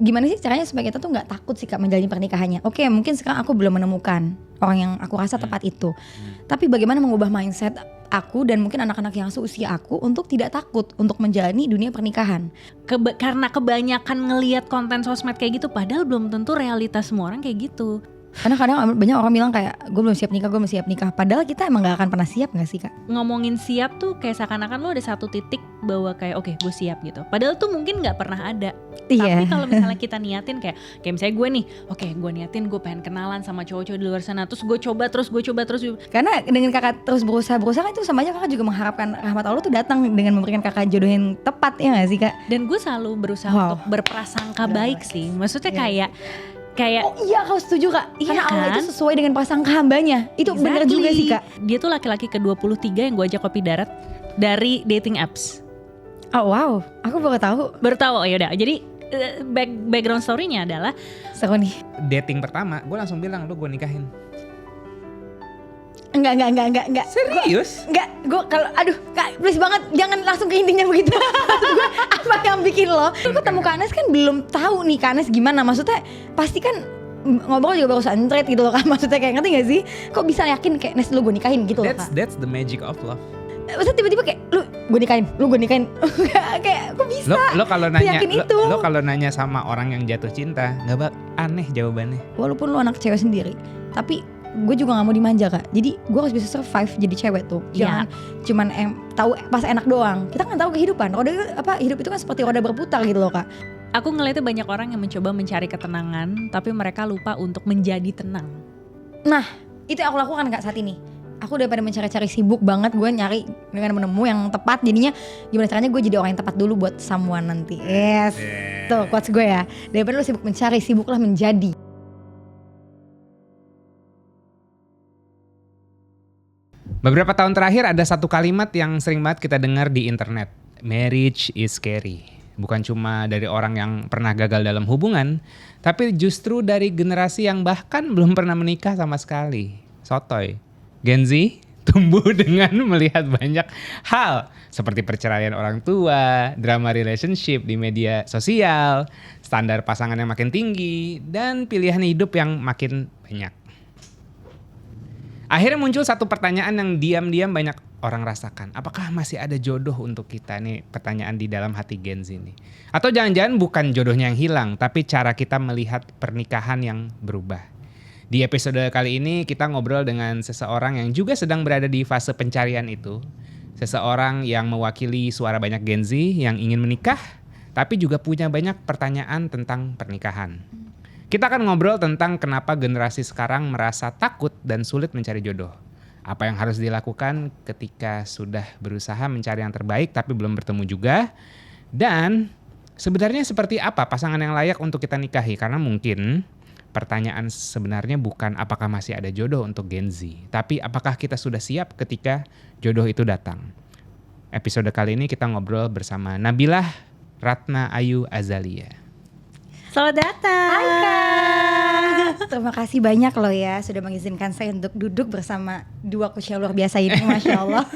gimana sih caranya supaya kita tuh nggak takut sih Kak menjalani pernikahannya. Oke, mungkin sekarang aku belum menemukan orang yang aku rasa tepat itu. Tapi bagaimana mengubah mindset aku dan mungkin anak-anak yang seusia aku untuk tidak takut untuk menjalani dunia pernikahan. Karena kebanyakan ngelihat konten sosmed kayak gitu, padahal belum tentu realitas semua orang kayak gitu. Karena kadang banyak orang bilang kayak gue belum siap nikah. Padahal kita emang gak akan pernah siap gak sih Kak? Ngomongin siap tuh kayak seakan-akan lo ada satu titik bahwa kayak oke, gue siap gitu. Padahal tuh mungkin gak pernah ada. Iya. Tapi kalau misalnya kita niatin kayak misalnya gue nih, oke, gue niatin gue pengen kenalan sama cowok-cowok di luar sana. Terus gue coba terus. Karena dengan kakak terus berusaha kan itu sama aja kakak juga mengharapkan rahmat Allah tuh datang dengan memberikan kakak jodoh yang tepat, ya gak sih Kak? Dan gue selalu berusaha untuk berprasangka baik sih. Maksudnya kayak oh iya, kau setuju Kak? Iya, karena Allah kan? itu sesuai dengan prasangka hambanya. Itu benar juga sih Kak. Dia tuh laki-laki ke-23 yang gue ajak kopi darat dari dating apps. Oh wow, aku baru tahu. Oh yaudah, jadi background story-nya adalah seru nih. Dating pertama, gue langsung bilang lu gue nikahin. Enggak. Serius? Gue kalau Kak, please banget jangan langsung ke intinya begitu. Maksud gue apa yang bikin lo? Gue ketemu Kak Anes kan belum tahu nih Kak Anes gimana. Maksudnya pasti kan ngobrol juga baru suntrade gitu loh Kak. Maksudnya kayak ngerti gak sih? Kok bisa yakin kayak Nes lu gue nikahin gitu loh Kak? That's the magic of love. Maksudnya tiba-tiba kayak lu gue nikahin. Kayak kok bisa? Lo kalau nanya itu. lo kalau nanya sama orang yang jatuh cinta, nggak aneh jawabannya. Walaupun lu anak cewek sendiri, tapi gue juga gak mau dimanja Kak. Jadi gue harus bisa survive jadi cewek tuh. Jangan cuman tahu pas enak doang. Kita kan tahu kehidupan. Hidup itu kan seperti roda berputar gitu loh Kak. aku ngeliatnya banyak orang yang mencoba mencari ketenangan, tapi mereka lupa untuk menjadi tenang. Nah, itu yang aku lakukan Kak saat ini. Aku daripada mencari-cari sibuk banget, gue nyari dengan menemu yang tepat. Jadinya gimana caranya gue jadi orang yang tepat dulu buat someone nanti. Yes, tuh quotes gue ya. Daripada lu sibuk mencari, sibuklah menjadi. Beberapa tahun terakhir ada satu kalimat yang sering banget kita dengar di internet. Marriage is scary. Bukan cuma dari orang yang pernah gagal dalam hubungan, tapi justru dari generasi yang bahkan belum pernah menikah sama sekali. Sotoy. Gen Z tumbuh dengan melihat banyak hal seperti perceraian orang tua, drama relationship di media sosial, standar pasangan yang makin tinggi, dan pilihan hidup yang makin banyak. Akhirnya muncul satu pertanyaan yang diam-diam banyak orang rasakan. Apakah masih ada jodoh untuk kita? Nih pertanyaan di dalam hati Gen Z ini. Atau jangan-jangan bukan jodohnya yang hilang, tapi cara kita melihat pernikahan yang berubah. Di episode kali ini kita ngobrol dengan seseorang yang juga sedang berada di fase pencarian itu. Seseorang yang mewakili suara banyak Gen Z yang ingin menikah, tapi juga punya banyak pertanyaan tentang pernikahan. Kita akan ngobrol tentang kenapa generasi sekarang merasa takut dan sulit mencari jodoh. Apa yang harus dilakukan ketika sudah berusaha mencari yang terbaik tapi belum bertemu juga. Dan sebenarnya seperti apa pasangan yang layak untuk kita nikahi? Karena mungkin pertanyaan sebenarnya bukan apakah masih ada jodoh untuk Gen Z, tapi apakah kita sudah siap ketika jodoh itu datang. Episode kali ini kita ngobrol bersama Nabilah Ratna Ayu Azalia. Selamat datang. Hai Kak. Terima kasih banyak loh ya sudah mengizinkan saya untuk duduk bersama dua coach yang luar biasa ini, Masya Allah.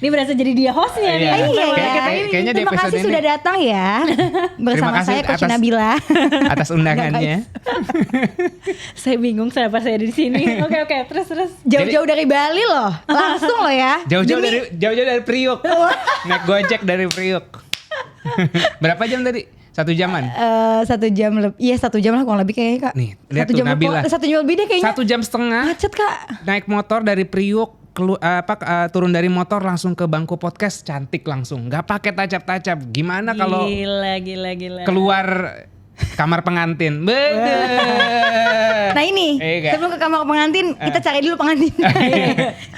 Ini berasa jadi dia hostnya nih. Iya. Kayaknya di terima episode kasih ini sudah datang ya bersama saya Coach Nabila atas undangannya. Saya bingung kenapa saya ada di sini. Oke, terus. Jauh-jauh dari Bali loh, langsung loh ya. Jauh-jauh dari Priuk. Naik Gojek dari Priuk. Berapa jam tadi? 1 jaman? 1 jam lebih. Iya 1 jam lah kurang lebih kayaknya Kak. Nih lihat tuh Nabila. 1 jam lebih deh kayaknya. 1 jam setengah. Macet Kak. Naik motor dari Priuk, turun dari motor langsung ke bangku podcast, cantik langsung. Gak pakai tacap-tacap. Gimana kalau Gila. keluar kamar pengantin? Nah ini sebelum ke kamar pengantin kita cari dulu pengantin.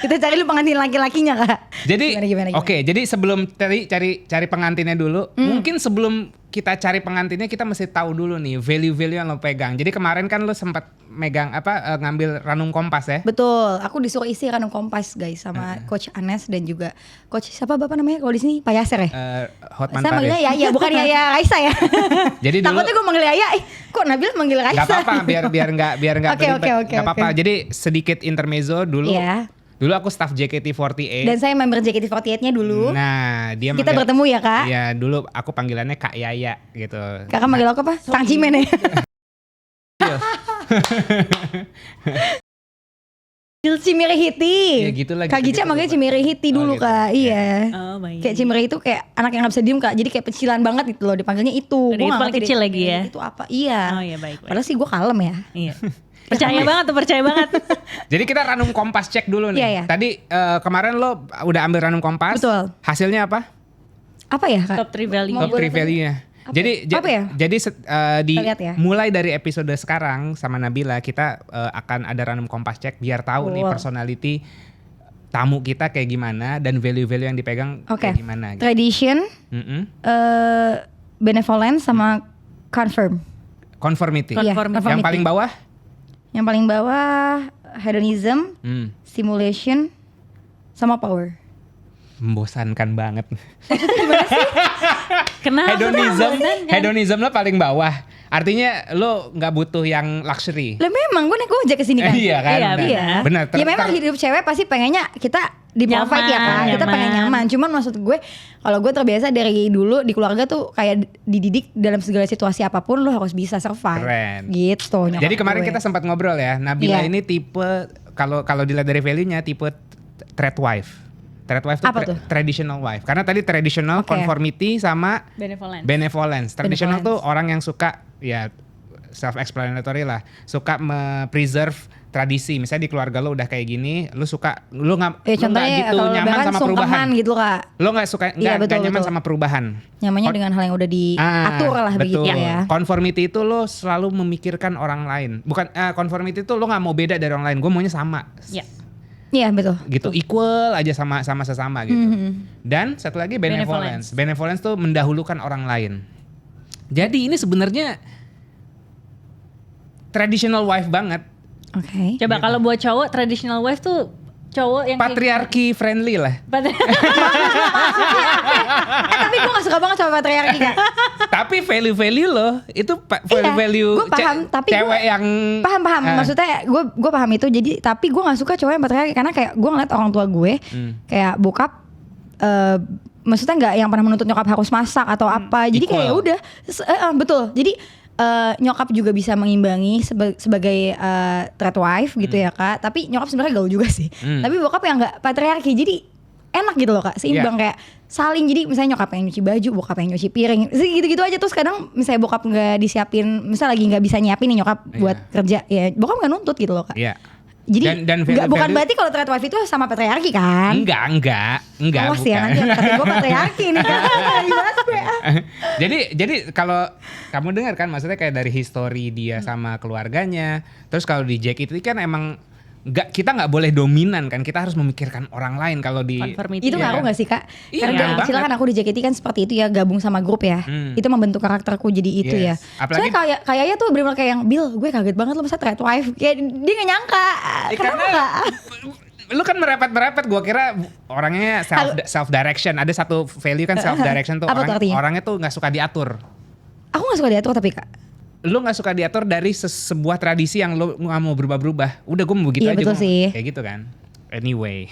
Kita cari dulu pengantin laki-lakinya Kak. Jadi gimana? Oke, jadi sebelum cari pengantinnya dulu, mungkin sebelum kita cari pengantinnya kita mesti tahu dulu nih value-value yang lo pegang. Jadi kemarin kan lo sempat megang ngambil Ranum Kompas ya? Betul, aku disuruh isi Ranum Kompas guys sama Coach Anes dan juga Coach siapa bapak namanya kalau di sini Pak Yaser ya? Hotman Saya Paris. manggilnya Yaya bukan Yaya Raisa ya. Jadi dulu takutnya gue manggil Yaya, kok Nabila manggil Raisa? Gak apa-apa, biar nggak Oke. Gak apa-apa. Jadi sedikit intermezzo dulu. Iya. Dulu aku staff JKT48. Dan saya member JKT48-nya dulu. Nah, dia Kita bertemu ya, Kak? Iya, dulu aku panggilannya Kak Yaya gitu. Kakak manggil aku apa? Kang Cimen ya? Cimirihiti. Ya gitu lah. Kak Gica manggilnya Cimirihiti dulu, gitu. Kak. Iya. Oh baik. Kayak Cimere itu kayak anak yang gak bisa diem, Kak. Jadi kayak pecilan banget gitu loh. Dipanggilnya itu. Udah, Gua itu nggak paling ngerti kecil deh, lagi ya? Itu apa? Iya. Oh iya baik. Padahal sih gue kalem ya. Iya. Percaya banget tuh, percaya banget. Jadi kita Ranum Kompas cek dulu nih. Iya, iya. Tadi kemarin lo udah ambil Ranum Kompas. Betul. Hasilnya apa? Apa ya, Kak? Top 3 value. Top 3 value-nya. Apa? Jadi Apa ya? jadi Kita lihat ya. mulai dari episode sekarang sama Nabila kita akan ada Ranum Kompas cek biar tahu nih Wow. personality tamu kita kayak gimana dan value-value yang dipegang Oke. kayak gimana gitu. Tradition, benevolence sama confirm. Conformity. Iya, Conformity. Yang paling bawah? Yang paling bawah hedonism, simulation, sama power. Membosankan banget. Kenapa? Hedonism lo paling bawah. Artinya lo nggak butuh yang luxury. Lah memang gue naik gojek kesini kan. Iya kan? Iya, Nah, Iya. Benar. Ya memang hidup cewek pasti pengennya kita di provide ya kan. Kita Nyaman. pengen nyaman. Cuman maksud gue kalau gue terbiasa dari dulu di keluarga tuh kayak dididik dalam segala situasi apapun lo harus bisa survive. Keren. Gitu. nyokap Jadi kemarin gue. kita sempat ngobrol ya. Nabila Iya. ini tipe kalau dilihat dari value-nya tipe threat wife. Threat wife tuh, Apa tuh? traditional wife. Karena tadi traditional, Oke. conformity sama Benevolence. benevolence. Traditional Benevolence. tuh orang yang suka ya self explanatory lah, suka preserve tradisi. Misalnya di keluarga lo udah kayak gini, lu suka lu nggak Ya lu nggak contohnya gitu kalau nyaman lebaran sama sungkeman perubahan. gitu Kak. Lo nggak suka Iya, nggak betul, nyaman betul. sama perubahan. Nyamannya dengan hal yang udah diatur lah begitu betul. ya. Conformity itu lo selalu memikirkan orang lain. Bukan conformity itu lo nggak mau beda dari orang lain. Gue maunya sama. Ya. Iya betul. Gitu equal aja sama sesama gitu. Dan satu lagi benevolence. Benevolence tuh mendahulukan orang lain. Jadi ini sebenarnya traditional wife banget. Oke. Coba kalau buat cowok traditional wife tuh cowok yang kayak Patriarki friendly lah. Tapi gue gak suka banget sama patriarki Kak. Tapi value-value lo itu value-value gue paham, tapi cewek yang paham. Maksudnya gue paham itu. Jadi tapi gue nggak suka cowok yang patriarki karena kayak gue ngeliat orang tua gue kayak bokap, maksudnya nggak yang pernah menuntut nyokap harus masak atau apa. Jadi kayak ya Equal. udah, betul. Jadi nyokap juga bisa mengimbangi sebagai threat wife gitu ya Kak. Tapi nyokap sebenarnya gaul juga sih. Tapi bokap yang nggak patriarki. Jadi enak gitu loh Kak, seimbang kayak saling. Jadi misalnya nyokap yang nyuci baju, bokap yang nyuci piring, gitu-gitu aja. Terus kadang misalnya bokap nggak disiapin, misalnya lagi nggak bisa nyiapin nih nyokap buat kerja, ya bokap nggak nuntut gitu loak. Iya. Jadi Dan bukan value- berarti kalau threat wife itu sama patriarki kan? Enggak, Awas ya nanti kata gue patriarki nih kan. Gimana gue? jadi kalau kamu dengar kan maksudnya kayak dari histori dia sama keluarganya. Terus kalau di Jack itu kan emang kita nggak boleh dominan kan, kita harus memikirkan orang lain kalau di Conformity. Itu Iya ngaruh kan? gak sih Kak? Iya, Karena dari ngaruh kecil banget. kan aku di JKT kan seperti itu ya, gabung sama grup ya. Itu membentuk karakterku jadi itu ya. Yes. Apalagi- Soalnya kayaknya tuh bener-bener kayak yang Bill, gue kaget banget lo masa threat wife. Kayak dia gak nyangka. Kenapa karena Kak? lu kan merepet-merepet, gua kira orangnya self direction. Ada satu value kan self direction tuh, Apa tuh artinya? orangnya tuh nggak suka diatur. Aku gak suka diatur tapi Kak. Lu nggak suka diatur dari sebuah tradisi yang lu nggak mau berubah-berubah. Udah gue mau begitu Iya, aja. betul gua sih. Kayak gitu kan. Anyway.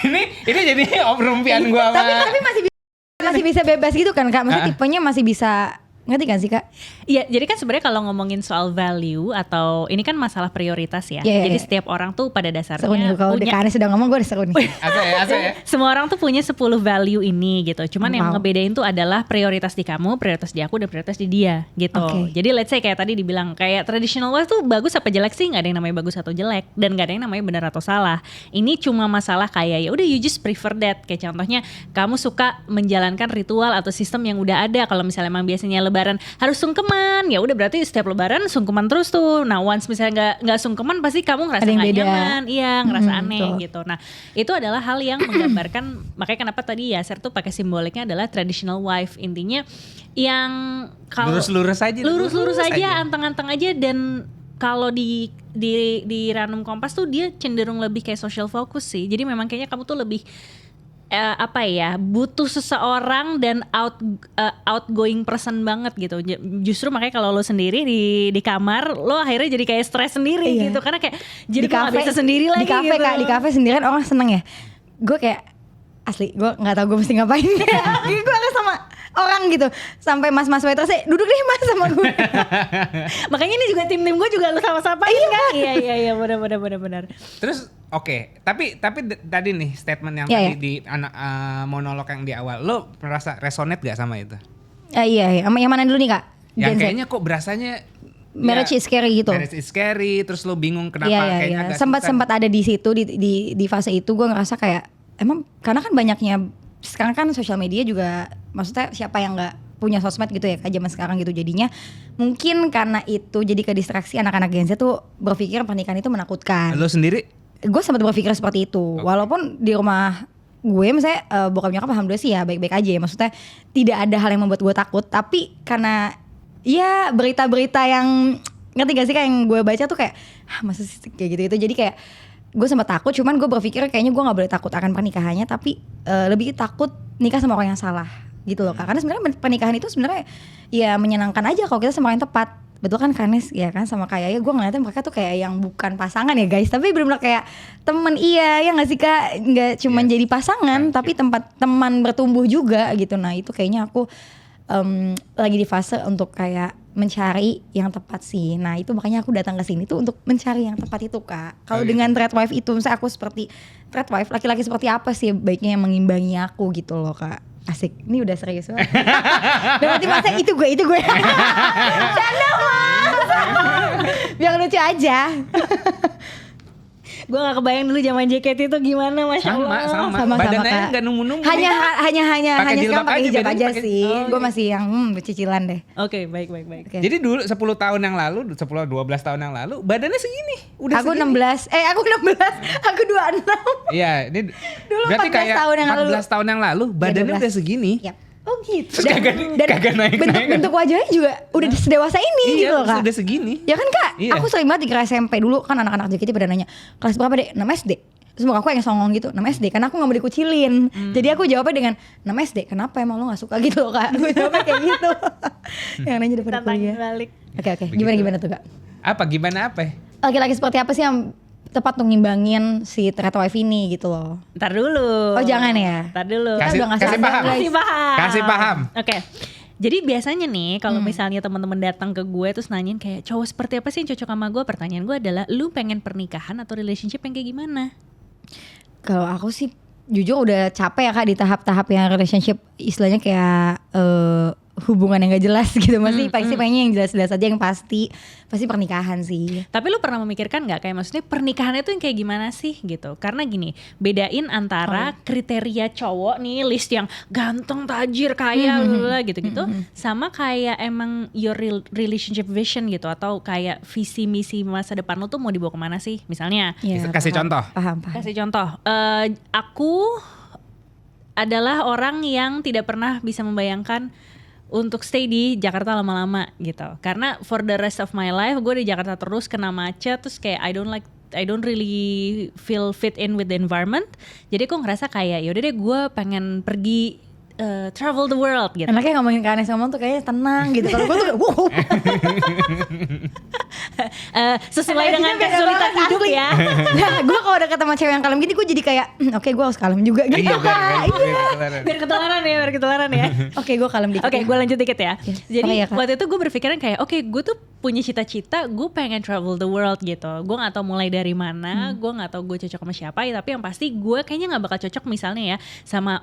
ini jadi rumpian gua sama. Tapi masih bisa bebas gitu kan Kak. Maksudnya tipenya masih bisa, ngerti kan sih Kak? Iya, jadi kan sebenarnya kalau ngomongin soal value atau ini kan masalah prioritas ya. Iya, iya, Jadi iya. setiap orang tuh pada dasarnya Seru nih kalau Dekanes sudah ngomong gue udah seru nih. Asal ya. semua orang tuh punya 10 value ini gitu. Cuman yang Wow. ngebedain tuh adalah prioritas di kamu, prioritas di aku, dan prioritas di dia gitu. Oke. Jadi let's say kayak tadi dibilang kayak traditional wife tuh bagus apa jelek sih? Nggak ada yang namanya bagus atau jelek dan nggak ada yang namanya benar atau salah. Ini cuma masalah kayak ya udah you just prefer that. Kayak contohnya kamu suka menjalankan ritual atau sistem yang udah ada. Kalau misalnya emang biasanya lebaran harus sungkeman, ya udah berarti setiap lebaran sungkeman terus tuh. Nah once misalnya nggak sungkeman pasti kamu ngerasa Ada yang nggak beda. nyaman, iya ngerasa aneh betul. gitu. Nah itu adalah hal yang menggambarkan makanya kenapa tadi Yasser tuh pakai simboliknya adalah traditional wife. Intinya yang kalau Lurus-lurus aja. lurus-lurus aja, anteng-anteng aja. Dan kalau di Ranum Kompas tuh dia cenderung lebih kayak social focus sih. Jadi memang kayaknya kamu tuh lebih apa ya, butuh seseorang dan outgoing person banget gitu. Justru makanya kalau lo sendiri di kamar, lo akhirnya jadi kayak stres sendiri Iya. gitu, karena kayak jadi di kafe bisa sendiri lagi di kafe gitu. Kak, di kafe sendirian orang seneng ya. Gue kayak asli gue nggak tahu gue mesti ngapain. Gue harus sama orang gitu, sampai mas-mas waitersnya duduk deh mas sama gue. Makanya ini juga tim gue juga lo sama-sama kan. Iya benar. Terus oke, tapi tadi nih statement yang Iya, tadi di monolog yang di awal, lo merasa resonate gak sama itu? Iya, yang mana dulu nih Kak? Yang Gen Z. kayaknya kok berasanya Marriage is scary gitu. Marriage is scary, terus lo bingung kenapa Iya, kayaknya agak sempat susah. ada di situ di fase itu gue ngerasa kayak emang karena kan banyaknya sekarang kan sosial media juga, maksudnya siapa yang nggak punya sosmed gitu ya Kak zaman sekarang gitu, jadinya mungkin karena itu jadi ke distraksi anak-anak Gen Z tuh berpikir pernikahan itu menakutkan. Lo sendiri? Gue sempat berpikir seperti itu, walaupun di rumah gue misalnya bokap nyokap alhamdulillah sih ya baik-baik aja ya, maksudnya tidak ada hal yang membuat gue takut, tapi karena ya berita-berita yang ngerti gak sih kayak yang gue baca tuh kayak masa sih kayak gitu jadi kayak gue sempat takut, cuman gue berpikir kayaknya gue nggak boleh takut akan pernikahannya, tapi lebih takut nikah sama orang yang salah gitu loh Kak. Karena sebenarnya pernikahan itu sebenarnya ya menyenangkan aja kalau kita sama orang yang tepat. Betul kan Kanes ya kan, sama kayak ya gue ngeliatnya mereka tuh kayak yang bukan pasangan ya guys, tapi benar-benar kayak temen, iya ya nggak sih Kak, nggak cuman jadi pasangan tapi tempat teman bertumbuh juga gitu. Nah itu kayaknya aku lagi di fase untuk kayak mencari yang tepat sih. Nah itu makanya aku datang ke sini tuh untuk mencari yang tepat itu Kak. Kalau dengan thread wife itu, misalnya aku seperti thread wife, laki-laki seperti apa sih baiknya yang mengimbangi aku gitu loh Kak. Asik, ini udah serius banget. Dan nanti masa itu gue canda mas. Biar lucu aja. Gue gak kebayang dulu zaman JKT itu gimana, Masya Allah. Sama. Badannya Kak. nggak nunggu-nunggu. Hanya Pakai sekarang jilbab pakai aja, hijab bedanya aja pakai- sih. Oh, Gue gitu. masih yang cicilan deh. Oke, baik. Oke. Jadi dulu 10 tahun yang lalu, 10-12 tahun yang lalu badannya segini. Udah Aku segini. 16, aku 16, aku 26. Iya, ini Dulu berarti 14 kayak tahun yang lalu. 14 tahun yang lalu badannya 12. udah segini. Yap. Oh gitu. Terus kagak naik-naik. bentuk wajahnya juga udah sedewasa ini gitu loh Kak. udah segini. Ya kan Kak, Iya. aku sering banget di kelas SMP dulu kan anak-anak JKT pada nanya kelas berapa dek? 6 SD. Terus muka aku yang songong gitu, 6 SD karena aku gak mau dikucilin. Jadi aku jawabnya dengan 6 SD, kenapa emang lo gak suka gitu loh Kak? Gue jawabnya kayak gitu. Yang nanya udah pada Tantangin kuliah. balik. Oke, Begitu. gimana tuh Kak? Gimana apa? Laki-laki seperti apa sih yang tepat untuk ngimbangin si thread wife ini gitu loh? Ntar dulu. Oh, jangan ya? Ntar dulu. Kasih- udah nggak kasih sadar, paham. guys. Kasih paham. Kasih paham. Oke. Jadi biasanya nih kalau misalnya teman-teman datang ke gue terus nanyain kayak cowok seperti apa sih yang cocok sama gue, pertanyaan gue adalah lu pengen pernikahan atau relationship yang kayak gimana? Kalau aku sih jujur udah capek ya Kak di tahap-tahap yang relationship istilahnya kayak hubungan yang gak jelas gitu. Masih pasti pengennya yang jelas-jelas aja, yang pasti pernikahan sih. Tapi lu pernah memikirkan nggak kayak maksudnya pernikahan itu yang kayak gimana sih gitu? Karena gini, bedain antara kriteria cowok nih, list yang ganteng, tajir, kaya, gitu-gitu, sama kayak emang your relationship vision gitu, atau kayak visi misi masa depan lu tuh mau dibawa kemana sih? Misalnya, Ya, Kasih contoh. Paham. kasih contoh, aku adalah orang yang tidak pernah bisa membayangkan untuk stay di Jakarta lama-lama gitu. Karena for the rest of my life gue di Jakarta terus, kena macet, terus kayak I don't really feel fit in with the environment. Jadi aku ngerasa kayak yaudah deh gue pengen pergi travel the world gitu. Enaknya ngomongin ke Anes ngomong tuh kayaknya tenang gitu. Kalau gue tuh kayak wow. Sesuai dengan Energinya beda kesulitan banget, hidup asli. ya. Nah gue kalau udah ketemu cewek yang kalem gini gue jadi kayak oke gue harus kalem juga gitu. Iya, Biar ketularan ya. Oke gue kalem dikit. Oke, ya. gue lanjut dikit ya. Yes. Jadi Sorry ya, Kak. waktu itu gue berpikiran kayak, oke, gue tuh punya cita-cita, gue pengen travel the world gitu. Gue nggak tahu mulai dari mana, gue nggak tahu gue cocok sama siapa. Tapi yang pasti gue kayaknya nggak bakal cocok misalnya ya sama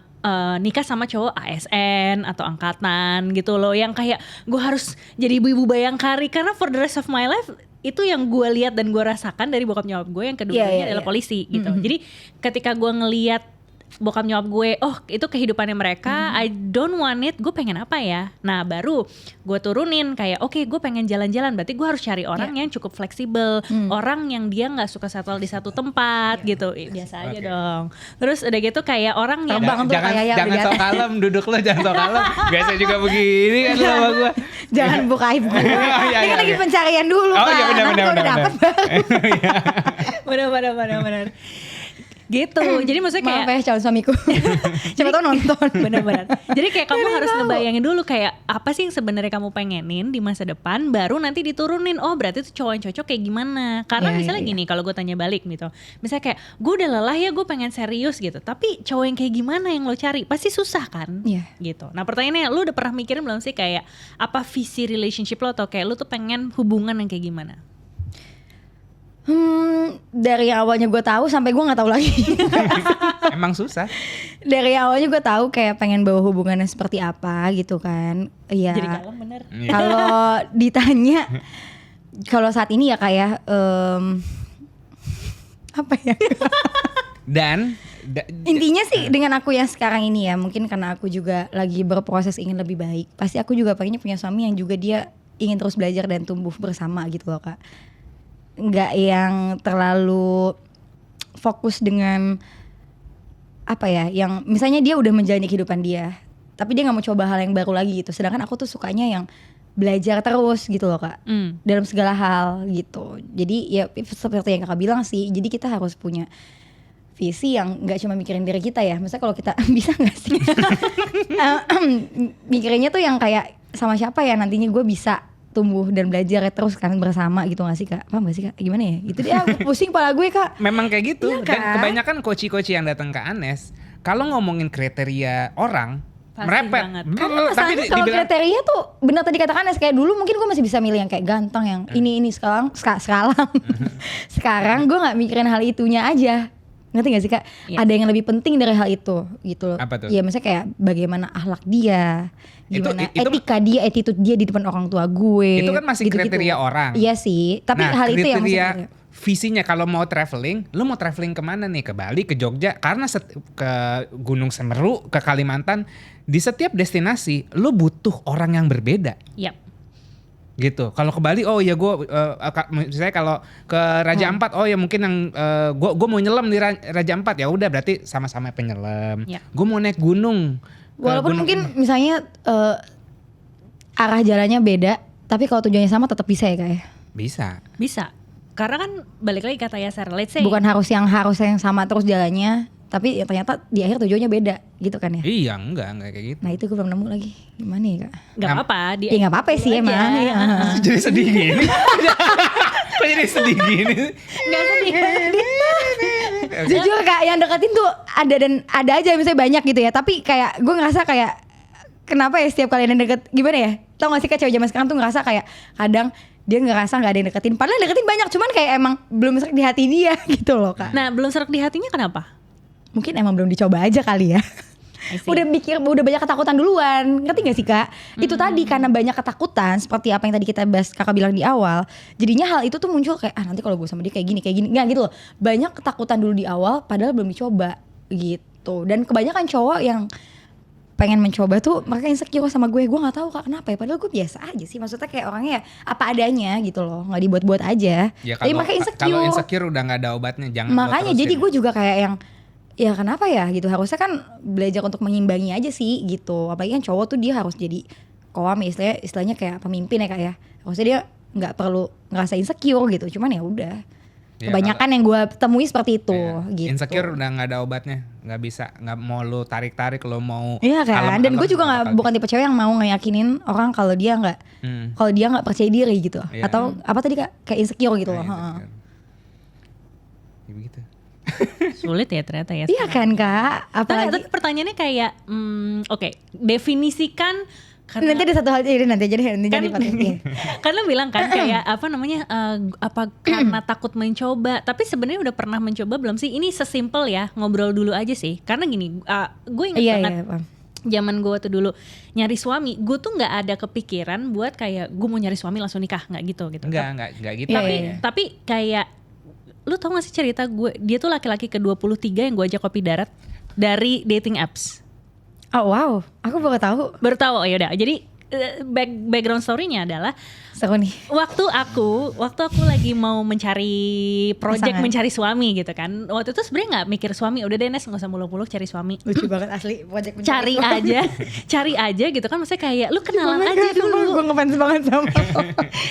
nikah sama cowok ASN atau angkatan gitu loh, yang kayak gue harus jadi ibu-ibu bayangkari, karena for the rest of my life itu yang gue lihat dan gue rasakan dari bokap nyokap gue yang kedua adalah polisi gitu. Jadi ketika gue ngelihat bokap nyokap gue, oh itu kehidupannya mereka, I don't want it, gue pengen apa ya? Nah baru gue turunin kayak oke, gue pengen jalan-jalan, berarti gue harus cari orang yang cukup fleksibel, orang yang dia nggak suka settle di satu tempat gitu. Biasa aja dong. Terus udah gitu kayak orang yang Terbang tuh kayak ya, jangan udah di sok atas. kalem, duduk lo jangan sok kalem. Biasa juga begini kan lo sama gue. Jangan buka aib gue. Iya, Ini kan iya, lagi iya. pencarian dulu Oh Kak. iya Nanti kalau udah benar. dapet baru. benar. Gitu. Jadi maksudnya kayak Maaf ya calon suamiku. Siapa tau nonton. benar-benar. Jadi kayak kamu Gak harus tahu. ngebayangin dulu kayak apa sih yang sebenarnya kamu pengenin di masa depan, baru nanti diturunin. Oh berarti tuh cowok yang cocok kayak gimana? Karena Iya, misalnya iya, gini, kalau gue tanya balik gitu, misalnya kayak gue udah lelah ya, gue pengen serius gitu. Tapi cowok yang kayak gimana yang lo cari? Pasti susah kan? Iya. Gitu. Nah pertanyaannya, lu udah pernah mikirin belum sih kayak apa visi relationship lo, atau kayak lu tuh pengen hubungan yang kayak gimana? Dari yang awalnya gue tahu sampai gue nggak tahu lagi. Emang susah. Dari yang awalnya gue tahu kayak pengen bawa hubungannya seperti apa gitu kan. Iya. Jadi kalem bener. Kalau ditanya, kalau saat ini ya kayak apa ya? Dan Intinya sih dengan aku yang sekarang ini ya, mungkin karena aku juga lagi berproses ingin lebih baik. Pasti aku juga pengennya punya suami yang juga dia ingin terus belajar dan tumbuh bersama gitu loh Kak. Nggak yang terlalu fokus dengan apa ya, yang misalnya dia udah menjalani kehidupan dia, tapi dia nggak mau coba hal yang baru lagi gitu. Sedangkan aku tuh sukanya yang belajar terus gitu loh Kak, dalam segala hal gitu. Jadi ya seperti yang Kakak bilang sih, jadi kita harus punya visi yang nggak cuma mikirin diri kita ya. Misalnya kalau kita bisa nggak sih mikirinnya tuh yang kayak sama siapa ya nantinya gue bisa tumbuh dan belajar terus kan bersama gitu nggak sih Kak? Paham nggak sih Kak? Gimana ya? Gitu dia pusing kepala gue Kak. memang kayak gitu. Iya Dan kan? kebanyakan coach-coach yang datang ke Anes, kalau ngomongin kriteria orang, Pasti merepet. banget. Karena Tapi masalahnya kalau dibilang kriteria tuh benar tadi katakan ya, kayak dulu mungkin gue masih bisa milih yang kayak ganteng yang ini sekarang sekarang gue nggak mikirin hal itunya aja. Ngerti gak sih Kak? Iya. Ada yang lebih penting dari hal itu gitu loh. Apa tuh? Ya misalnya kayak bagaimana akhlak dia, gimana Itu- etika dia, attitude dia di depan orang tua gue. Itu kan masih kriteria orang. Iya sih, tapi nah, hal itu yang masih kriteria visinya kalau mau traveling, lu mau traveling kemana nih? Ke Bali, ke Jogja, karena ke Gunung Semeru, ke Kalimantan. Di setiap destinasi, lu butuh orang yang berbeda. Yap. Gitu. Kalau ke Bali, oh ya gue, misalnya kalau ke Raja Ampat, oh ya mungkin yang gue mau nyelam di Raja Ampat, ya udah berarti sama-sama penyelam. Ya. Gue mau naik gunung. Walaupun Gunung- mungkin misalnya arah jalannya beda, tapi kalau tujuannya sama tetap bisa ya Kak ya. Bisa. Karena kan balik lagi kata Yasar, let's say Bukan harus yang sama terus jalannya, tapi ya ternyata di akhir tujuannya beda gitu kan ya. Iya, enggak kayak gitu. Nah itu gue belum nemu lagi. Gimana ya Kak? nggak apa-apa. Ya nggak apa-apa sih Dulu emang. aja. Ya. Jadi sedih gini. Kok jadi sedih gini? Nggak sedih. Jujur Kak, yang deketin tuh ada aja misalnya banyak gitu ya. Tapi kayak gue ngerasa kayak kenapa ya setiap kali ada yang deket, gimana ya? Tau gak sih Kak, cewek zaman sekarang tuh ngerasa kayak kadang dia ngerasa nggak ada yang deketin. Padahal yang deketin banyak, cuman kayak emang belum serak di hati dia gitu loh Kak. Nah belum serak di hatinya kenapa? Mungkin emang belum dicoba aja kali ya. I see. Udah banyak ketakutan duluan. Ngerti gak sih Kak? Itu tadi karena banyak ketakutan seperti apa yang tadi kita bahas Kakak bilang di awal. Jadinya hal itu tuh muncul kayak nanti kalau gue sama dia kayak gini. Nggak gitu loh. Banyak ketakutan dulu di awal padahal belum dicoba gitu. Dan kebanyakan cowok yang pengen mencoba tuh mereka insecure sama gue nggak tahu Kak kenapa ya, padahal gue biasa aja sih, maksudnya kayak orangnya ya apa adanya gitu loh, nggak dibuat-buat aja. Ya Tapi kalau mereka insecure. kalau insecure udah nggak ada obatnya, jangan. Makanya lo jadi terusin. gue juga kayak yang ya kenapa ya gitu, harusnya kan belajar untuk mengimbangi aja sih gitu. Apalagi kan cowok tuh dia harus jadi koam ya, istilahnya kayak pemimpin ya Kak ya. Harusnya dia nggak perlu ngerasa insecure gitu, cuman ya udah. Ya, Kebanyakan yang gue temui seperti itu Iya. gitu. Insecure udah nggak ada obatnya, nggak bisa, nggak mau lo tarik lo mau. Iya kan, dan gue juga nggak, bukan tipe cewek yang mau ngeyakinin orang kalau dia nggak percaya diri gitu, Iya. atau apa tadi Kak, kayak insecure gitu loh. Ya, begitu. Sulit ya ternyata ya. Iya kan Kak, apalagi Tapi pertanyaannya kayak, oke, definisikan. Karena nanti ada satu hal nanti aja deh, nanti kan, jadi pakai. karena bilang kan kayak apa namanya, apa karena takut mencoba. Tapi sebenarnya udah pernah mencoba belum sih? Ini sesimpel ya, ngobrol dulu aja sih. Karena gini, gue inget Iya banget iya paham. zaman gue tuh dulu nyari suami, gue tuh nggak ada kepikiran buat kayak gue mau nyari suami langsung nikah, nggak gitu. Enggak gitu. Iya, Tapi iya. tapi kayak lu tau gak sih cerita gue, dia tuh laki-laki ke-23 yang gue ajak kopi darat dari dating apps. Oh wow, aku baru tahu. Baru tahu, ya udah. Jadi background story-nya adalah Seru nih. waktu aku lagi mau mencari project, Pasangan. mencari suami gitu kan. Waktu itu sebenarnya nggak mikir suami, udah deh Nes nggak usah muluk-muluk cari suami. Lucu banget asli project Cari aja gitu kan, maksudnya kayak lu kenalan aja dulu. Gue ngefans banget sama lo.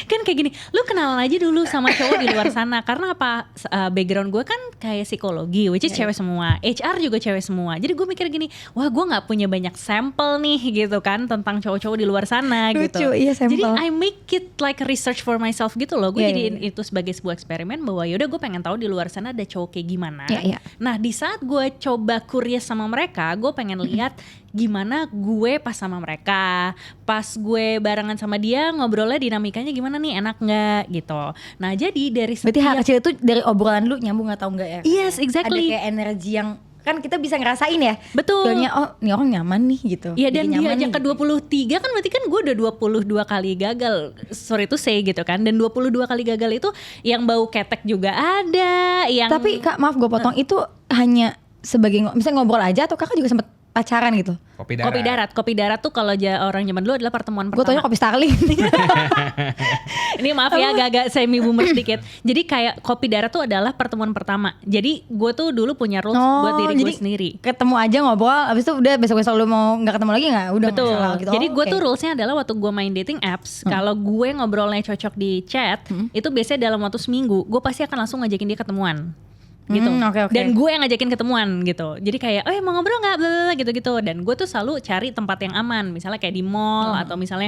Kan kayak gini, lu kenalan aja dulu sama cowok di luar sana. Karena apa, background gue kan kayak psikologi, which is cewek semua, HR juga cewek semua. Jadi gue mikir gini, wah gue nggak punya banyak sampel nih gitu kan tentang cowok-cowok di luar sana. Lucu, gitu. iya, sampel. Jadi I make it like a research for myself gitu loh. Gue Iya, jadiin iya. itu sebagai sebuah eksperimen bahwa yaudah gue pengen tahu di luar sana ada cowok kayak gimana. Iya, iya. Nah di saat gue coba curious sama mereka, gue pengen lihat gimana gue pas sama mereka, pas gue barengan sama dia ngobrolnya dinamikanya gimana nih, enak nggak gitu. Nah jadi dari Berarti hal kecil itu dari obrolan lu nyambung atau enggak ya? Yes, exactly. Ada kayak energi yang kan kita bisa ngerasain ya. Betul. Feelnya, oh ini orang nyaman nih gitu. Iya, dan Bikin dia nyaman aja nih, ke gitu. 23 kan berarti kan gue udah 22 kali gagal. Sorry to say gitu kan. Dan 22 kali gagal itu yang bau ketek juga ada, yang Tapi Kak maaf gue potong, itu hanya sebagai misalnya ngobrol aja atau Kakak juga sempet pacaran gitu? Kopi darat tuh kalau orang zaman dulu adalah pertemuan Gue taunya pertama. kopi Starling. Ini maaf ya agak-agak semi boomer sedikit. Jadi kayak kopi darat tuh adalah pertemuan pertama. Jadi gue tuh dulu punya rules buat diri gue jadi sendiri. ketemu aja ngobrol, abis itu udah besok-besok lu mau gak ketemu lagi gak? Udah Betul. nggak salah gitu. Jadi gue oke. tuh rulesnya adalah waktu gue main dating apps, kalau gue ngobrolnya cocok di chat, itu biasanya dalam waktu seminggu, gue pasti akan langsung ngajakin dia ketemuan. Gitu. Oke. Dan gue yang ngajakin ketemuan gitu. Jadi kayak, oh mau ngobrol nggak, blablabla, gitu-gitu. Dan gue tuh selalu cari tempat yang aman, misalnya kayak di mall atau misalnya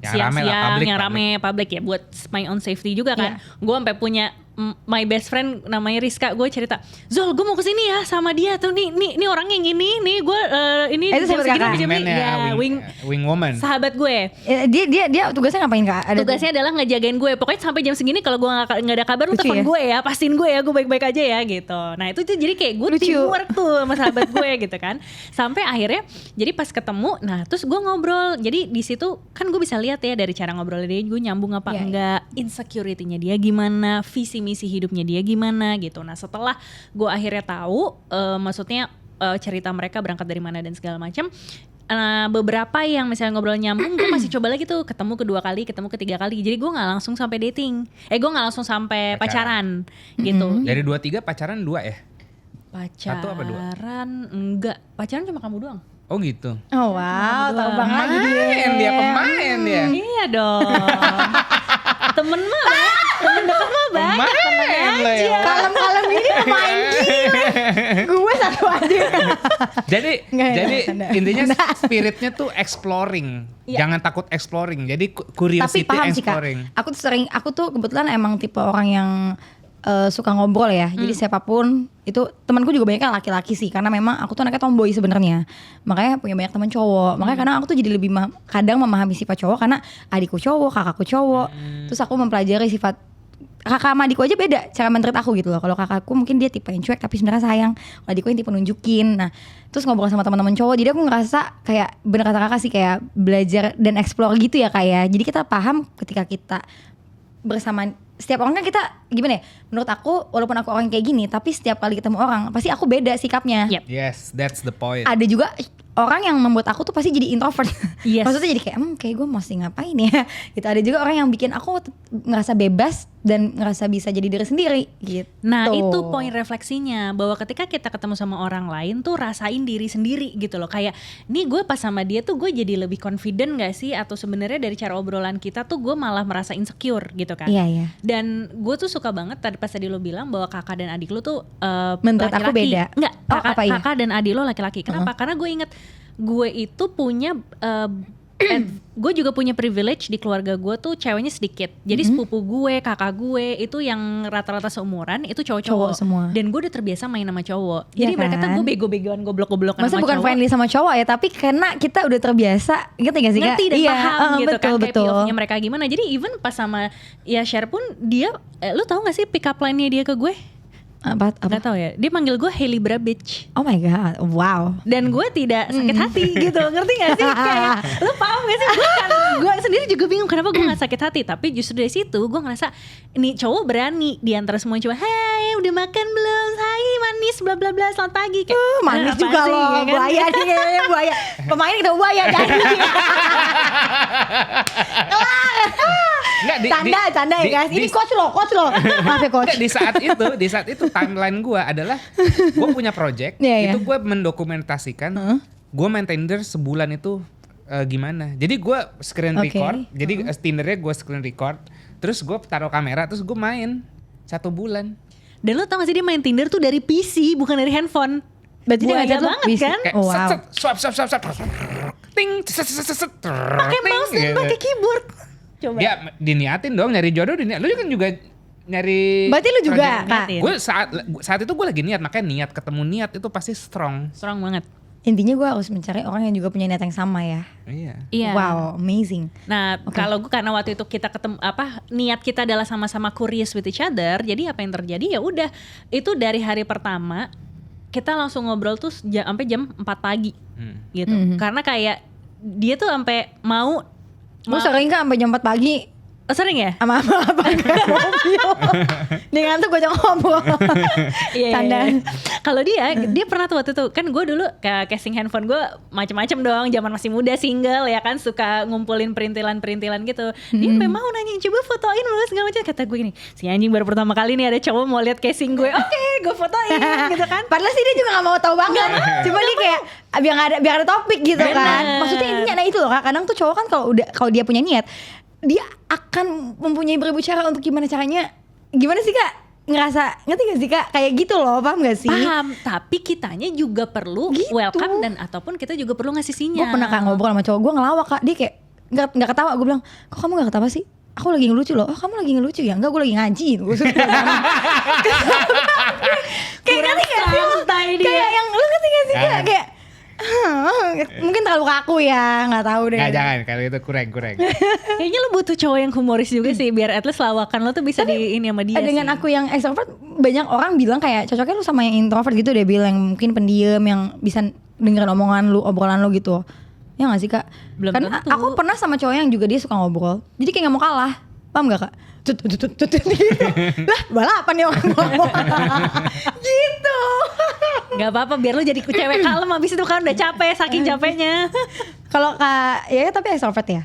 Yang rame lah, siang-siang public, yang rame public ya, buat my own safety juga kan. Gue sampai punya my best friend namanya Rizka, gue cerita, Zol gue mau kesini ya sama dia tuh, nih orangnya yang ini, nih gue ini Itu sahabat kakak? jam Wingman segini, ya, wing woman. sahabat gue. Dia tugasnya ngapain Kak? Ada Tugasnya adalah ngejagain gue. Pokoknya sampai jam segini kalau gue nggak ada kabar, lu Lucu telepon ya? gue ya, pastiin gue ya, gue baik-baik aja ya gitu. Nah itu tuh jadi kayak gue Lucu. teamwork tuh sama sahabat gue gitu kan. Sampai akhirnya jadi pas ketemu, nah terus gue ngobrol. Jadi di situ kan gue bisa lihat ya dari cara ngobrolnya dia, gue nyambung apa Iya, enggak, insecurity-nya dia gimana, visi misi hidupnya dia gimana gitu. Nah setelah gue akhirnya tahu, maksudnya cerita mereka berangkat dari mana dan segala macam. Beberapa yang misalnya ngobrol nyambung, gue masih coba lagi tuh ketemu kedua kali, ketemu ketiga kali. Jadi gue nggak langsung sampai dating, gue nggak langsung sampai pacaran gitu. Dari 2-3 pacaran 2 ya? Pacaran Satu apa dua? enggak, pacaran cuma kamu doang. Oh gitu. Oh wow, tahu banget lagi dia. Pemain dia. Iya dong. Temen deket mah banyak, Pemain lo ya. Kalem-kalem ini pemain gila. Gue satu aja. Jadi Nggak, jadi canda. intinya spiritnya tuh exploring. Jangan takut exploring. Jadi Tapi curiosity paham sih Kak, exploring. aku tuh kebetulan emang tipe orang yang suka ngobrol ya. Jadi siapapun itu, temanku juga banyak kan laki-laki sih, karena memang aku tuh anaknya tomboy sebenarnya. Makanya punya banyak teman cowok. Makanya kadang aku tuh jadi lebih kadang memahami sifat cowok karena adikku cowok, kakakku cowok. Terus aku mempelajari sifat kakak sama adikku aja beda cara mentreat aku gitu loh. Kalau kakakku mungkin dia tipe yang cuek tapi sebenarnya sayang. Kalau adikku yang tipe nunjukin. Nah, terus ngobrol sama teman-teman cowok, jadi aku ngerasa kayak bener kata kakak sih, kayak belajar dan explore gitu ya kayak. Jadi kita paham ketika kita bersama setiap orang kan, kita gimana ya, menurut aku walaupun aku orang kayak gini, tapi setiap kali ketemu orang pasti aku beda sikapnya. Yep. Yes, that's the point. Ada juga orang yang membuat aku tuh pasti jadi introvert. Yes. Maksudnya jadi kayak kayak gue mesti ngapain ya gitu. Ada juga orang yang bikin aku ngerasa bebas dan ngerasa bisa jadi diri sendiri gitu. Nah itu poin refleksinya, bahwa ketika kita ketemu sama orang lain tuh rasain diri sendiri gitu loh. Kayak nih gue pas sama dia tuh gue jadi lebih confident gak sih, atau sebenarnya dari cara obrolan kita tuh gue malah merasa insecure gitu kan. Iya. Dan gue tuh suka banget pas tadi lo bilang bahwa kakak dan adik lo tuh Menurut aku laki-laki. beda. Enggak, Oh, apa iya? kakak dan adik lo laki-laki. Kenapa? Karena gue inget gue itu punya gue juga punya privilege di keluarga gue tuh ceweknya sedikit. Jadi sepupu gue, kakak gue itu yang rata-rata seumuran itu Cowok cowok-cowok semua. Dan gue udah terbiasa main sama cowok. Iya Jadi mereka tuh kan? gue bego-begoan, goblok-goblokan Masa sama bukan cowok. friendly sama cowok ya, tapi karena kita udah terbiasa. Ngerti gak sih Kak? Ngerti dan Iya, paham gitu betul, kan, kayak betul. POV-nya mereka gimana. Jadi even pas sama ya share pun dia, lu tahu gak sih pick up line-nya dia ke gue? Apa? Gak tau ya, dia panggil gue Hailey Brabich. Oh my god, wow. Dan gue tidak sakit hati gitu, ngerti gak sih? Kayak, lu paham gak sih? Gue sendiri juga bingung kenapa gue gak sakit hati. Tapi justru dari situ gue ngerasa, ini cowok berani di antara semua cowok, hai udah makan belum? Hai mani Miss bla bla bla selamat pagi kayak Manis apaan juga sih, loh, ya kan? buaya nih kayaknya buaya. Pemain kita buaya jadi. Enggak, Canda ya guys. Ini coach lo. Maaf ya coach. Enggak, di saat itu timeline gue adalah gue punya project Iya, itu iya. gue mendokumentasikan gue main Tinder sebulan itu gimana. Jadi gue screen Oke. record, jadi Tindernya gue screen record, terus gue taruh kamera, terus gue main 1 bulan. Dan lo tau gak sih dia main Tinder tuh dari PC bukan dari handphone. Berarti dia Buaya ngajak lo banget bisa. kan? Kayak Oh, wow. set, swipe, ting, Pakai mouse dan pakai keyboard. Coba. Dia diniatin dong nyari jodoh, lu kan juga nyari. Berarti lu juga, project. Kak? Niatin. Gue saat itu gue lagi niat, makanya niat ketemu niat itu pasti strong. Strong banget. Intinya gue harus mencari orang yang juga punya niat yang sama ya. Iya. Iya. Wow, amazing. Nah, kalau gue karena waktu itu kita ketemu niat kita adalah sama-sama curious with each other, jadi apa yang terjadi ya udah itu dari hari pertama kita langsung ngobrol tuh sampai jam 4 pagi gitu. Karena kayak dia tuh sampai mau Gue sering kan sampai jam 4 pagi Oh, sering ya? sama apa mobil. Dia ngantuk gue ajak ngobrol. Iya. Candaan. Kalau dia pernah tuh waktu itu kan gue dulu casing handphone gue macem-macem dong, zaman masih muda single ya kan suka ngumpulin perintilan-perintilan gitu. Dia sampai mau nanya coba fotoin lu segala macam, kata gue gini, si anjing baru pertama kali nih ada cowok mau lihat casing gue. Oke, gue fotoin gitu kan. Padahal sih dia juga gak mau tahu banget. Cuma dia kayak biar ada topik gitu kan. Bener. Maksudnya intinya nah itu loh Kak. Kadang tuh cowok kan kalau dia punya niat, dia akan mempunyai beribu cara untuk gimana caranya. Gimana sih Kak? Ngerti gak sih Kak? Kayak gitu loh, paham gak sih? Paham, tapi kitanya juga perlu Gitu. welcome dan ataupun kita juga perlu ngasih sinyal. Gue pernah Kak ngobrol sama cowok, gue ngelawak Kak. Dia kayak gak ketawa. Gue bilang, kok kamu gak ketawa sih? Aku lagi ngelucu loh. Oh kamu lagi ngelucu ya? Enggak, gue lagi ngaji. Gue suka kayak ngerti gak sih lo? santai dia. Kayak yang lu ngerti gak sih Kak? Jangan. Kayak mungkin terlalu kaku ya, nggak tahu deh. Nggak, jangan kalau itu kurang. Kayaknya lu butuh cowok yang humoris juga sih biar at least lawakan lo tuh bisa di ini sama dia Dengan sih. aku yang extrovert, banyak orang bilang kayak cocoknya lu sama yang introvert gitu deh, bilang mungkin pendiam yang bisa dengerin omongan lu, obrolan lu gitu. Ya nggak sih Kak? Belum Karena tentu. aku pernah sama cowok yang juga dia suka ngobrol, jadi kayak nggak mau kalah, paham nggak Kak? Tut, gitu. Lah balapan nih orang ngomong gitu. Gak apa-apa biar lu jadi cewek kalem abis itu kan udah capek saking capeknya. Kalau Kak, ya tapi extrovert ya.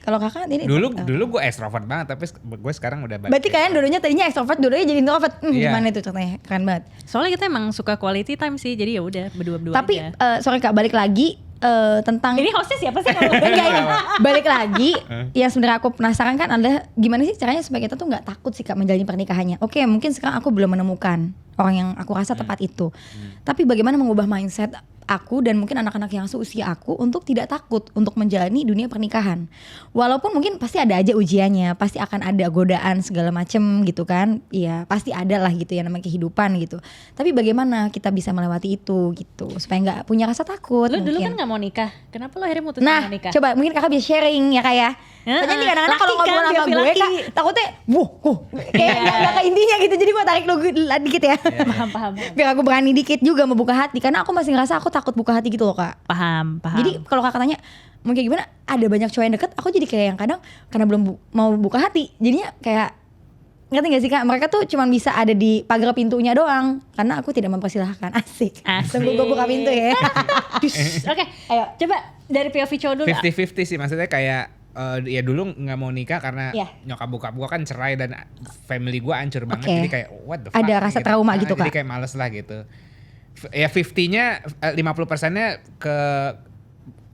Kalau Kakak ini Dulu gue extrovert banget, tapi gue sekarang udah balik. berarti kalian dua-duanya tadinya extrovert, dua-duanya jadi introvert. Iya. Gimana itu ceritanya? Keren banget. Soalnya kita emang suka quality time sih, jadi ya udah berdua-berdua Tapi aja. sorry Kak, balik lagi tentang Ini hostnya siapa sih? Enggak, ini balik lagi yang sebenarnya aku penasaran kan adalah gimana sih caranya supaya kita tuh nggak takut sih Kak menjalani pernikahannya. Oke, mungkin sekarang aku belum menemukan orang yang aku rasa tepat itu. Tapi bagaimana mengubah mindset aku dan mungkin anak-anak yang seusia aku untuk tidak takut untuk menjalani dunia pernikahan. Walaupun mungkin pasti ada aja ujiannya, pasti akan ada godaan segala macem gitu kan. Iya, pasti ada lah gitu ya namanya kehidupan gitu. Tapi bagaimana kita bisa melewati itu gitu supaya nggak punya rasa takut. Lu dulu kan mungkin. gak mau nikah, kenapa lu akhirnya mutusin Nah, mau nikah? coba mungkin Kakak bisa sharing ya Kak ya. Soalnya nih kadang-kadang kalau Laki kan, ngobrol sama Devi gue laki. Kak, takutnya kayak gak ke intinya gitu. Jadi gue tarik lu dikit ya. Paham. Biar aku berani dikit juga membuka hati. Karena aku masih ngerasa aku takut buka hati gitu loh Kak. Paham. Jadi kalau Kakak tanya mungkin gimana, ada banyak cowok yang deket, aku jadi kayak yang kadang karena belum mau buka hati, jadinya kayak ngerti gak sih Kak, mereka tuh cuma bisa ada di pagar pintunya doang karena aku tidak mempersilahkan. Asik. Tunggu gue buka pintu ya. Oke, Ayo. coba dari POV cowok dulu. 50-50 sih, maksudnya kayak ya dulu nggak mau nikah karena Iya. nyokap bokap gue kan cerai dan family gue hancur banget, Oke. jadi kayak what the fuck. Ada rasa trauma gitu, Jadi Kak. kayak males lah gitu. Ya 50-nya 50%-nya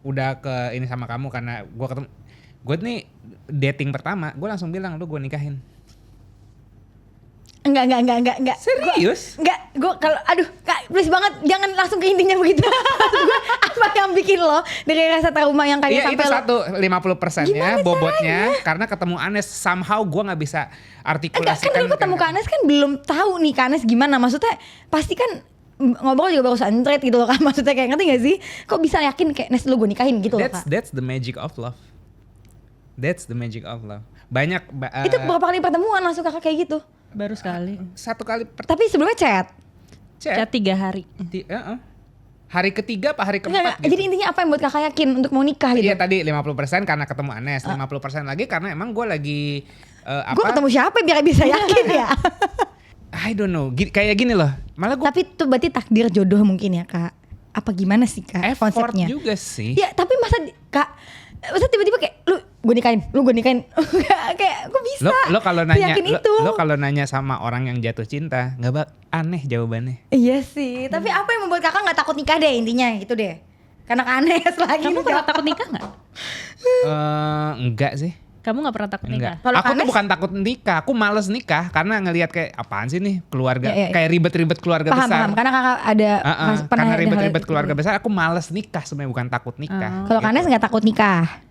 udah ke ini sama kamu karena gue nih dating pertama, gue langsung bilang lu gue nikahin. Enggak. Serius? Gue kalau aduh Kak, please banget jangan langsung ke intinya begitu. Maksud gue apa yang bikin lo dari rasa trauma yang kayak Iya itu sampai lo 50%-nya bobotnya karena ketemu Anes, somehow gue nggak bisa enggak, artikulasikan. kan lu ketemu Kak Anes kan belum tahu nih Kak Anes gimana, maksudnya pasti kan ngobrol juga baru suntrade gitu loh Kak, maksudnya kayak ngerti gak sih, kok bisa yakin kayak Nes lu gue nikahin gitu loh Kak. That's the magic of love. That's the magic of love. Banyak Itu berapa kali pertemuan langsung Kakak kayak gitu? Baru sekali. satu kali Tapi sebelumnya chat. Chat 3 hari. Hari ketiga apa hari Enggak, keempat gitu. jadi intinya apa yang buat Kakak yakin untuk mau nikah gitu? Iya tadi 50% karena ketemu Anes, 50% lagi karena emang gue lagi Gue ketemu siapa biar bisa yakin ya? I don't know. Kayak gini loh. Malah gue Tapi itu berarti takdir jodoh mungkin ya Kak. Apa gimana sih Kak effort konsepnya? juga sih. Ya tapi masa tiba-tiba kayak lu gue nikahin. kayak kok bisa? Lo kalau nanya Seyakin itu. lo kalau nanya sama orang yang jatuh cinta, nggak aneh jawabannya. Iya sih, tapi apa yang membuat kakak nggak takut nikah deh intinya gitu deh? Karena aneh selagi Kamu pernah takut nikah nggak? Enggak sih. Kamu nggak pernah takut nikah? Enggak. Kalau Aku tuh Kanes? bukan takut nikah, aku males nikah karena ngelihat kayak apaan sih nih keluarga, Ya. kayak ribet-ribet keluarga besar. Paham, karena kakak ada pernah karena ada ribet-ribet hal keluarga itu. besar, aku males nikah sebenarnya, bukan takut nikah. Kalau Kanes nggak takut nikah?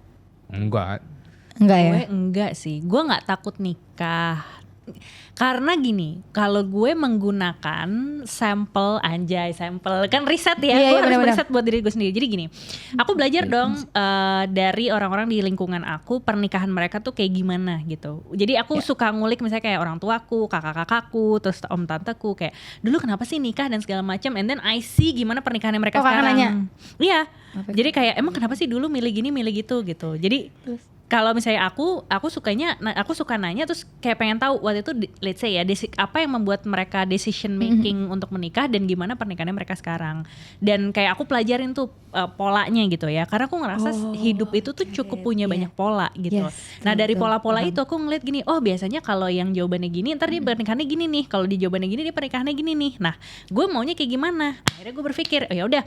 Enggak. Enggak ya? Gue enggak sih, gue nggak takut nikah. Karena gini, kalau gue menggunakan sampel kan riset ya, Iya, gue harus benar-benar. riset buat diri gue sendiri. Jadi gini, aku belajar dong dari orang-orang di lingkungan aku, pernikahan mereka tuh kayak gimana gitu. Jadi aku suka ngulik misalnya kayak orang tuaku, kakak-kakakku, terus om tanteku kayak dulu kenapa sih nikah dan segala macam. And then I see gimana pernikahannya mereka Oh, kakak sekarang. nanya? Iya. Jadi kayak emang kenapa sih dulu milih gini milih gitu. Jadi kalau misalnya aku suka nanya terus kayak pengen tahu waktu itu let's say ya apa yang membuat mereka decision making untuk menikah dan gimana pernikahannya mereka sekarang. Dan kayak aku pelajarin tuh polanya gitu ya. Karena aku ngerasa hidup itu tuh cukup punya banyak pola gitu. Yes, Nah, dari betul, pola-pola itu aku ngeliat gini, oh biasanya kalau yang jawabannya gini ntar dia pernikahannya gini nih. Kalau di jawabannya gini dia pernikahannya gini nih. Nah, gue maunya kayak gimana? Akhirnya gue berpikir, oh ya udah,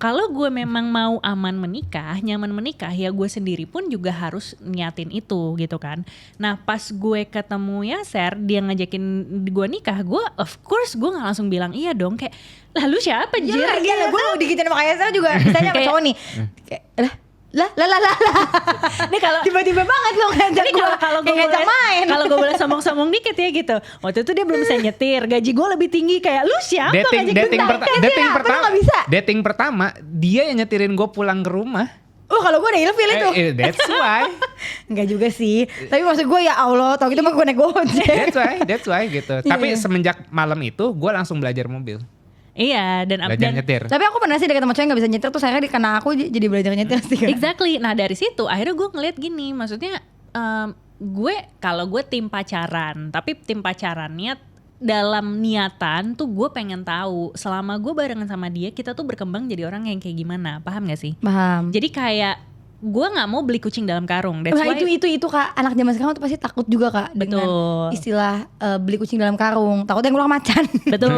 kalau gue memang mau aman menikah, nyaman menikah, ya gue sendiri pun juga harus niatin itu gitu kan. Nah, pas gue ketemu Yaser, dia ngajakin gue nikah, gue of course gue nggak langsung bilang iya dong, kayak lalu siapa Iya Jir? lah, iya lah, gue mau digituin sama kayak saya juga misalnya sama Kayak- cowok nih. Kayak lah. Nih kalau Tiba-tiba banget lo ngajak Jadi gue kalau gue kayak ngajak main. Kalau gue boleh sombong-sombong dikit ya gitu. Waktu itu dia belum bisa nyetir, gaji gue lebih tinggi kayak lu siapa Dating pertama dia yang nyetirin gue pulang ke rumah. Oh kalau gue udah ilfil itu. That's why. Enggak juga sih. Tapi maksud gue ya Allah, tau gitu mah gue naik gojek. That's why gitu. Tapi semenjak malam itu gue langsung belajar mobil. Iya dan Belajar nyetir. Tapi aku pernah sih deket sama cowok yang gak bisa nyetir, terus akhirnya karena aku jadi belajar nyetir sih. Exactly. Nah dari situ akhirnya gue ngeliat gini, maksudnya kalau gue tim pacaran, tapi tim pacarannya dalam niatan tuh gue pengen tahu selama gue barengan sama dia kita tuh berkembang jadi orang yang kayak gimana, paham gak sih? Paham. Jadi kayak gue nggak mau beli kucing dalam karung. That's Wah, why itu Kak, anak zaman sekarang tuh pasti takut juga Kak dengan Betul. istilah beli kucing dalam karung, takutnya ngulang macan. Betul.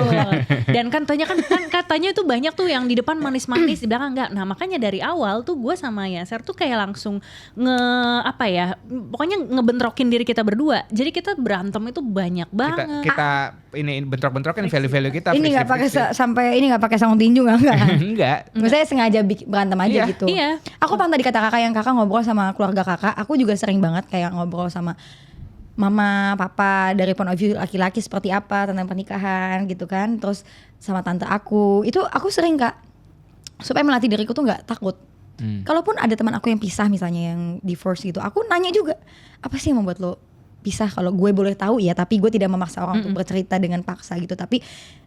Dan katanya kan katanya itu banyak tuh yang di depan manis-manis, di belakang enggak. Nah, makanya dari awal tuh gue sama Yaser tuh kayak langsung pokoknya ngebentrokin diri kita berdua. Jadi kita berantem itu banyak banget. Kita ini bentrok-bentrokin value-value kita. Ini nggak pakai friksi-friksi. sampai ini nggak pakai sangun tinju nggak? Enggak. Saya sengaja berantem aja Iya. gitu. Iya. Aku pantau di kata kakak yang kakak ngobrol sama keluarga kakak. Aku juga sering banget kayak ngobrol sama mama, papa dari point of view laki-laki seperti apa tentang pernikahan gitu kan. Terus sama tante aku. Itu aku sering Kak supaya melatih diriku tuh nggak takut. Kalaupun ada teman aku yang pisah misalnya yang divorce gitu, aku nanya juga apa sih yang membuat lo pisah? Kalau gue boleh tahu ya, tapi gue tidak memaksa orang untuk bercerita dengan paksa gitu. Tapi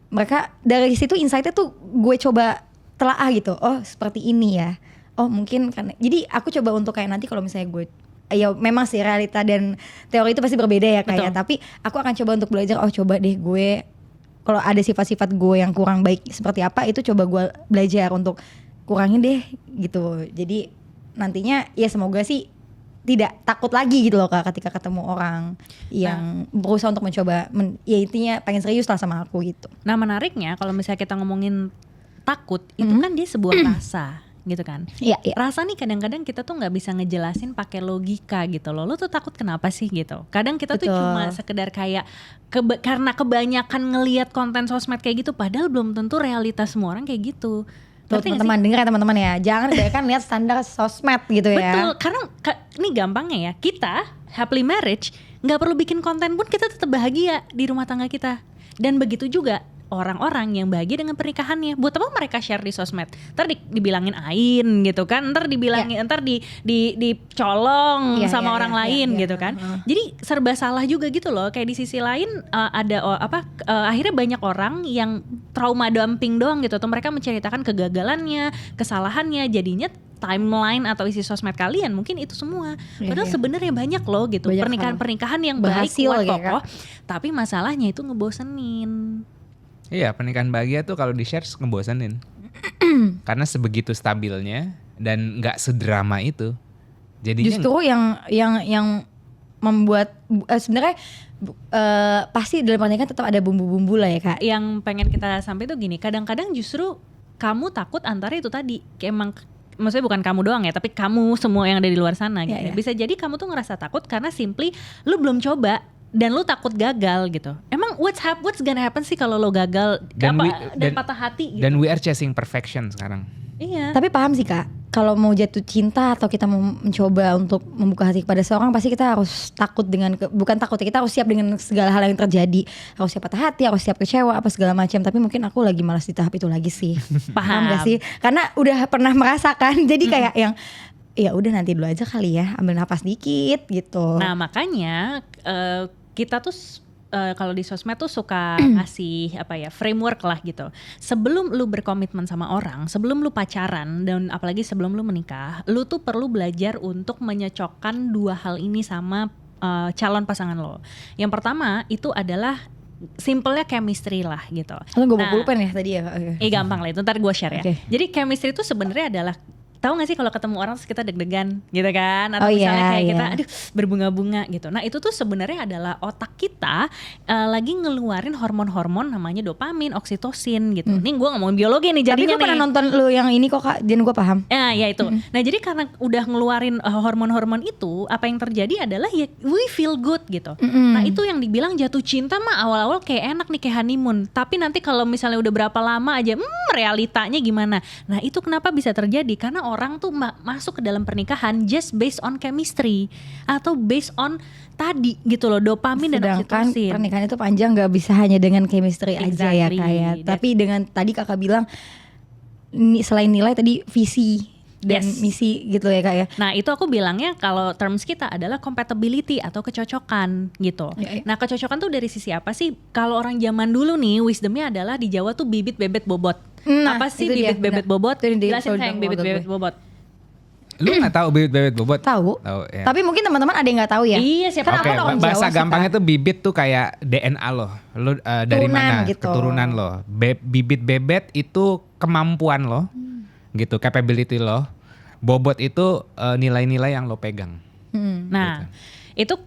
mereka dari situ insight-nya tuh gue coba telaah gitu. Oh seperti ini ya. Oh mungkin karena jadi aku coba untuk kayak nanti kalau misalnya gue ya memang sih realita dan teori itu pasti berbeda ya kayak. Tapi aku akan coba untuk belajar. Oh coba deh gue kalau ada sifat-sifat gue yang kurang baik seperti apa itu coba gue belajar untuk kurangin deh gitu. Jadi nantinya ya semoga sih tidak takut lagi gitu loh Kak ketika ketemu orang yang berusaha untuk mencoba ya intinya pengen serius lah sama aku gitu. Nah, menariknya kalau misalnya kita ngomongin takut, itu kan dia sebuah rasa gitu kan. Iya, iya. Rasa nih kadang-kadang kita tuh nggak bisa ngejelasin pakai logika gitu loh. Lo tuh takut kenapa sih gitu. Kadang kita tuh Betul. cuma sekedar kayak karena kebanyakan ngelihat konten sosmed kayak gitu, padahal belum tentu realitas semua orang kayak gitu. Tuh Ngerti nggak sih? teman-teman dengar ya teman-teman ya. Jangan kebanyakan lihat standar sosmed gitu ya. Betul, karena ini gampangnya ya, kita happily marriage nggak perlu bikin konten pun kita tetap bahagia di rumah tangga kita. Dan begitu juga orang-orang yang bahagia dengan pernikahannya. Buat apa mereka share di sosmed? Ntar dibilangin ain gitu kan, ntar dibilangin, ntar dicolong Iya, sama iya, orang iya, lain iya. gitu kan. Jadi serba salah juga gitu loh. Kayak di sisi lain akhirnya banyak orang yang trauma dumping doang gitu. Atau mereka menceritakan kegagalannya, kesalahannya, jadinya timeline atau isi sosmed kalian mungkin itu semua. Iya, Padahal iya. sebenarnya banyak loh gitu Banyak pernikahan-pernikahan yang berhasil baik, kuat, ya, kokoh, Tapi masalahnya itu ngebosenin. Iya, pernikahan bahagia tuh kalau di-share ngebosenin. Karena sebegitu stabilnya dan nggak sedrama itu. Jadinya Justru yang membuat sebenarnya pasti dalam pernikahan tetap ada bumbu-bumbu lah ya Kak. Yang pengen kita sampai tuh gini, kadang-kadang justru kamu takut antara itu tadi, kayak emang maksudnya bukan kamu doang ya, tapi kamu semua yang ada di luar sana gitu. Ya. Bisa jadi kamu tuh ngerasa takut karena simply lu belum coba dan lu takut gagal gitu. Emang what's gonna happen sih kalau lo gagal dan patah hati gitu. Dan we are chasing perfection sekarang. Iya. Tapi paham sih Kak, kalau mau jatuh cinta atau kita mau mencoba untuk membuka hati kepada seorang, pasti kita harus takut dengan bukan takut ya, kita harus siap dengan segala hal yang terjadi. Harus siap patah hati, harus siap kecewa apa segala macam. Tapi mungkin aku lagi malas di tahap itu lagi sih. Paham gak sih? Karena udah pernah merasakan. Jadi kayak yang ya udah nanti dulu aja kali ya, ambil napas dikit gitu. Nah makanya kita tuh kalau di sosmed tuh suka ngasih framework lah gitu. Sebelum lu berkomitmen sama orang, sebelum lu pacaran dan apalagi sebelum lu menikah, lu tuh perlu belajar untuk menyocokkan dua hal ini sama calon pasangan lo. Yang pertama itu adalah simpelnya chemistry lah gitu. Lalu gue pulpen ya tadi ya. Gampang lah itu, ntar gue share ya. Okay. Jadi chemistry itu sebenarnya adalah, tahu gak sih kalau ketemu orang terus kita deg-degan gitu kan, atau misalnya kayak kita aduh berbunga-bunga gitu. Nah itu tuh sebenarnya adalah otak kita lagi ngeluarin hormon-hormon namanya dopamin, oksitosin gitu. Nih gue ngomongin biologi nih jadinya. Tapi gue pernah nonton lu yang ini kok Kak, dan gue paham. Ya itu. Nah jadi karena udah ngeluarin hormon-hormon itu, apa yang terjadi adalah ya we feel good gitu. Nah itu yang dibilang jatuh cinta mah awal-awal kayak enak nih, kayak honeymoon. Tapi nanti kalau misalnya udah berapa lama aja, realitanya gimana? Nah itu kenapa bisa terjadi? Karena orang tuh masuk ke dalam pernikahan just based on chemistry atau based on tadi gitu loh, dopamin dan oksitosin. Sedangkan pernikahan itu panjang gak bisa hanya dengan chemistry aja ya kayak. Tapi dengan tadi Kakak bilang selain nilai tadi visi dan misi gitu ya Kak ya. Nah itu aku bilangnya kalau terms kita adalah compatibility atau kecocokan gitu. Nah kecocokan tuh dari sisi apa sih? Kalau orang zaman dulu nih wisdomnya adalah di Jawa tuh bibit bebet bobot. Apa sih bibit bebet bobot? Jelasin sayang bibit bebet bobot. Lu nggak tahu bibit bebet bobot? Tahu. Ya. Tapi mungkin teman-teman ada yang nggak tahu ya. Iya siapa Oke, bahasa gampangnya tuh bibit tuh kayak DNA lo. Lo dari mana? Gitu. Keturunan lo. Bibit bebet itu kemampuan lo. Gitu, capability lo. Bobot itu nilai-nilai yang lo pegang. Nah, itu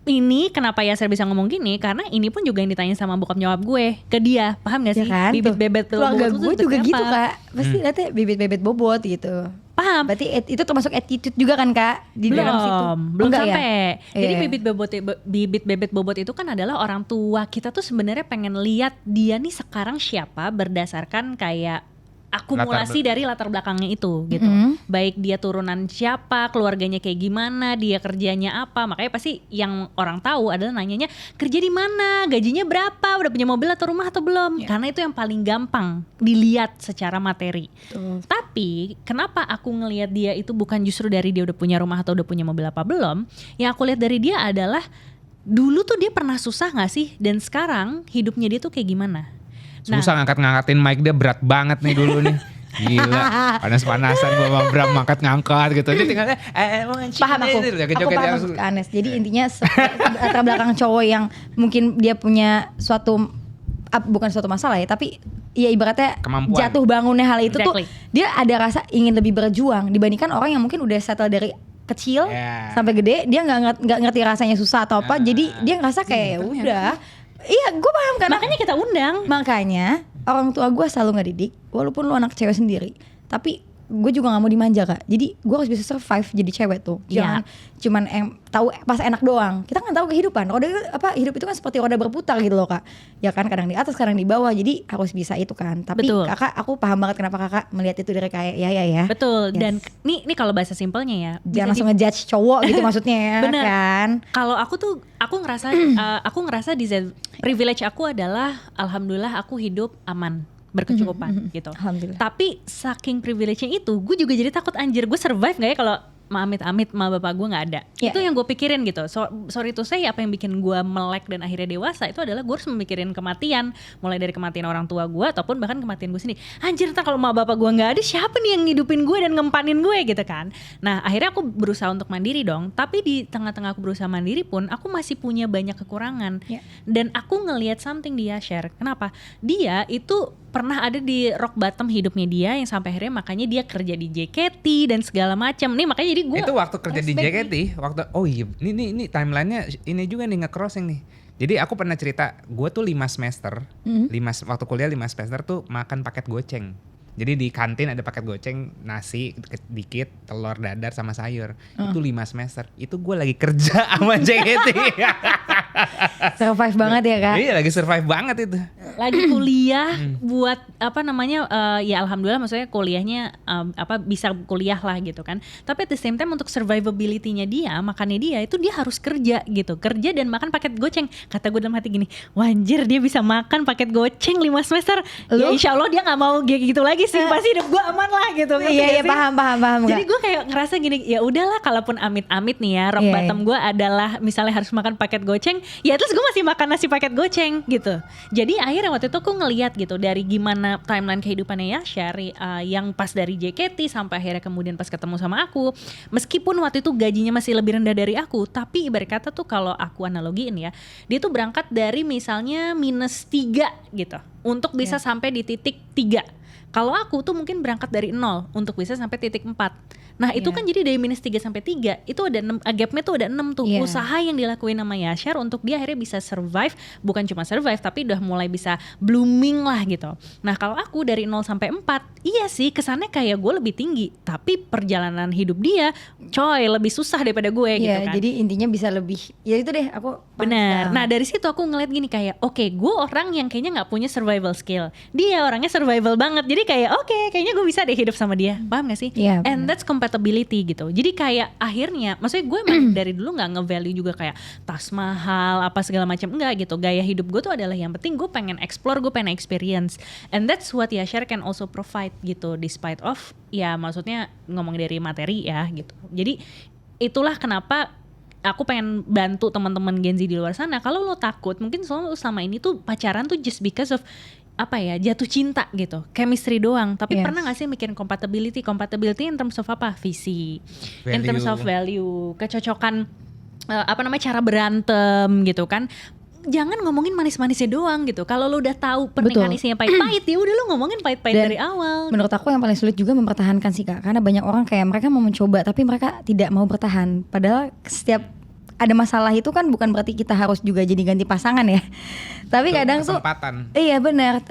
ini kenapa Yasser bisa ngomong gini, karena ini pun juga yang ditanya sama bokap nyokap gue ke dia, paham gak sih? Ya kan? Bibit bebet keluarga bobot gue juga gitu Kak. Pasti lihatnya bibit bebet bobot gitu. Paham? Berarti itu termasuk attitude juga kan Kak di dalam situ? Belum Enggak sampai. Ya? Jadi bibit bebet bobot itu kan adalah orang tua kita tuh sebenarnya pengen lihat dia nih sekarang siapa berdasarkan kayak akumulasi dari latar belakangnya itu gitu. Baik dia turunan siapa, keluarganya kayak gimana, dia kerjanya apa. Makanya pasti yang orang tahu adalah nanyanya kerja di mana, gajinya berapa, udah punya mobil atau rumah atau belum. Karena itu yang paling gampang dilihat secara materi. Tapi kenapa aku ngelihat dia itu bukan justru dari dia udah punya rumah atau udah punya mobil apa belum. Yang aku lihat dari dia adalah dulu tuh dia pernah susah gak sih, dan sekarang hidupnya dia tuh kayak gimana. Susah ngangkatin mic, dia berat banget nih dulu nih. Gila, panas-panasan gue sama Bram ngangkat gitu. Dia tinggal paham aku paham Anes. Jadi intinya latar belakang cowok yang mungkin dia punya bukan suatu masalah ya, tapi ya ibaratnya kemampuan. Jatuh bangunnya hal itu tuh dia ada rasa ingin lebih berjuang dibandingkan orang yang mungkin udah settle dari kecil sampai gede, dia nggak ngerti rasanya susah atau apa, jadi dia ngerasa kayak udah. Iya, gue paham kan. Makanya kita undang. Makanya orang tua gue selalu ngedidik, walaupun lu anak cewek sendiri, tapi gue juga nggak mau dimanja Kak. Jadi gue harus bisa survive jadi cewek tuh. Jangan cuman tahu pas enak doang. Kita kan tahu kehidupan. Hidup itu kan seperti roda berputar gitu loh Kak. Ya kan, kadang di atas, kadang di bawah. Jadi harus bisa itu kan. Tapi Kakak, aku paham banget kenapa Kakak melihat itu dari kayak ya. Betul. Dan nih kalau bahasa simpelnya ya. Jangan langsung ngejudge cowok gitu maksudnya ya. Bener. Kan. Kalau aku ngerasa di privilege aku adalah alhamdulillah aku hidup aman, berkecukupan gitu. Alhamdulillah. Tapi saking privilege-nya itu, gue juga jadi takut anjir gue survive gak ya kalau amit-amit ma bapak gue nggak ada. Yeah. Itu yang gue pikirin gitu. Sorry to say, apa yang bikin gue melek dan akhirnya dewasa itu adalah gue harus memikirin kematian, mulai dari kematian orang tua gue ataupun bahkan kematian gue sendiri. Anjir, ntar kalau ma bapak gue nggak ada, siapa nih yang ngidupin gue dan ngempanin gue gitu kan. Nah akhirnya aku berusaha untuk mandiri dong. Tapi di tengah-tengah aku berusaha mandiri pun aku masih punya banyak kekurangan. Yeah. Dan aku ngelihat something dia share. Kenapa? Dia itu pernah ada di rock bottom hidupnya dia yang sampai akhirnya makanya dia kerja di JKT dan segala macam. Nih makanya jadi gue Itu waktu kerja di JKT, waktu ini timelinenya ini juga nih nge-crossing nih. Jadi aku pernah cerita, gue tuh 5 semester, waktu kuliah 5 semester tuh makan paket goceng. Jadi di kantin ada paket goceng, nasi dikit, telur dadar sama sayur. Itu 5 semester. Itu gue lagi kerja sama JKT. Survive banget ya Kak. Iya, lagi survive banget itu. lagi kuliah buat ya alhamdulillah maksudnya kuliahnya bisa kuliah lah gitu kan. Tapi at the same time untuk survivability-nya dia, makannya dia itu dia harus kerja gitu. Kerja dan makan paket goceng. Kata gue dalam hati gini, wanjir dia bisa makan paket goceng 5 semester. Ya insya Allah dia gak mau gitu lagi sih. Pasti hidup gue aman lah gitu. Iya paham. Jadi gue kayak ngerasa gini, ya udahlah kalaupun amit-amit nih ya rock bottom gue adalah misalnya harus makan paket goceng, ya terus gue masih makan nasi paket goceng gitu. Jadi akhirnya waktu itu aku ngeliat gitu dari gimana timeline kehidupannya ya Syari, yang pas dari JKT sampai akhirnya kemudian pas ketemu sama aku, meskipun waktu itu gajinya masih lebih rendah dari aku, tapi ibarat kata tuh kalau aku analogiin ya, dia tuh berangkat dari misalnya -3 gitu untuk bisa sampai di titik 3. Kalau aku tuh mungkin berangkat dari 0 untuk bisa sampai titik 4. Nah itu kan jadi dari -3 sampai 3 itu ada 6, gapnya tuh ada 6 tuh. Usaha yang dilakuin sama Yashar untuk dia akhirnya bisa survive. Bukan cuma survive tapi udah mulai bisa blooming lah gitu. Nah kalau aku dari 0 sampai 4, iya sih kesannya kayak gue lebih tinggi, tapi perjalanan hidup dia coy lebih susah daripada gue gitu kan. Jadi intinya bisa lebih, ya itu deh aku benar. Nah dari situ aku ngeliat gini kayak oke, gue orang yang kayaknya gak punya survival skill, dia orangnya survival banget. Jadi kayak oke, kayaknya gue bisa deh hidup sama dia. Paham gak sih? And that's compatibility gitu. Jadi kayak akhirnya maksudnya gue emang dari dulu gak nge-value juga kayak tas mahal apa segala macam, enggak gitu. Gaya hidup gue tuh adalah yang penting gue pengen explore, gue pengen experience, and that's what Yashar can also provide gitu, despite of ya maksudnya ngomong dari materi ya gitu. Jadi itulah kenapa aku pengen bantu teman-teman Gen Z di luar sana. Kalau lo takut, mungkin soalnya lo sama ini tuh pacaran tuh just because of jatuh cinta gitu, chemistry doang. Tapi pernah gak sih mikirin compatibility in terms of apa? Visi, value. In terms of value, kecocokan, cara berantem gitu kan. Jangan ngomongin manis-manisnya doang gitu. Kalau lo udah tahu pernikahan isinya pahit-pahit, ya udah lo ngomongin pahit-pahit dari awal. Menurut aku yang paling sulit juga mempertahankan sih Kak, karena banyak orang kayak mereka mau mencoba tapi mereka tidak mau bertahan. Padahal setiap ada masalah itu kan bukan berarti kita harus juga jadi ganti pasangan ya. Tapi kadang kesempatan. Tuh iya benar.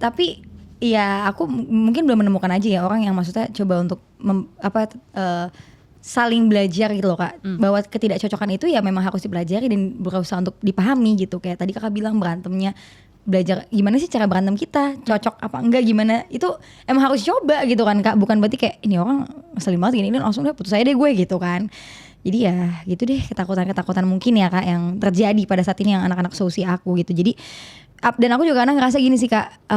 Tapi ya aku mungkin belum menemukan aja ya orang yang maksudnya coba untuk saling belajar gitu loh Kak. Bahwa ketidakcocokan itu ya memang harus dipelajari dan berusaha untuk dipahami gitu. Kayak tadi Kakak bilang berantemnya, belajar gimana sih cara berantem kita, cocok apa enggak, gimana. Itu emang harus coba gitu kan Kak. Bukan berarti kayak ini orang ngeselin banget gini langsung deh putus aja deh gue gitu kan. Jadi ya gitu deh, ketakutan-ketakutan mungkin ya Kak yang terjadi pada saat ini yang anak-anak seusia aku gitu. Jadi dan aku juga kadang ngerasa gini sih Kak,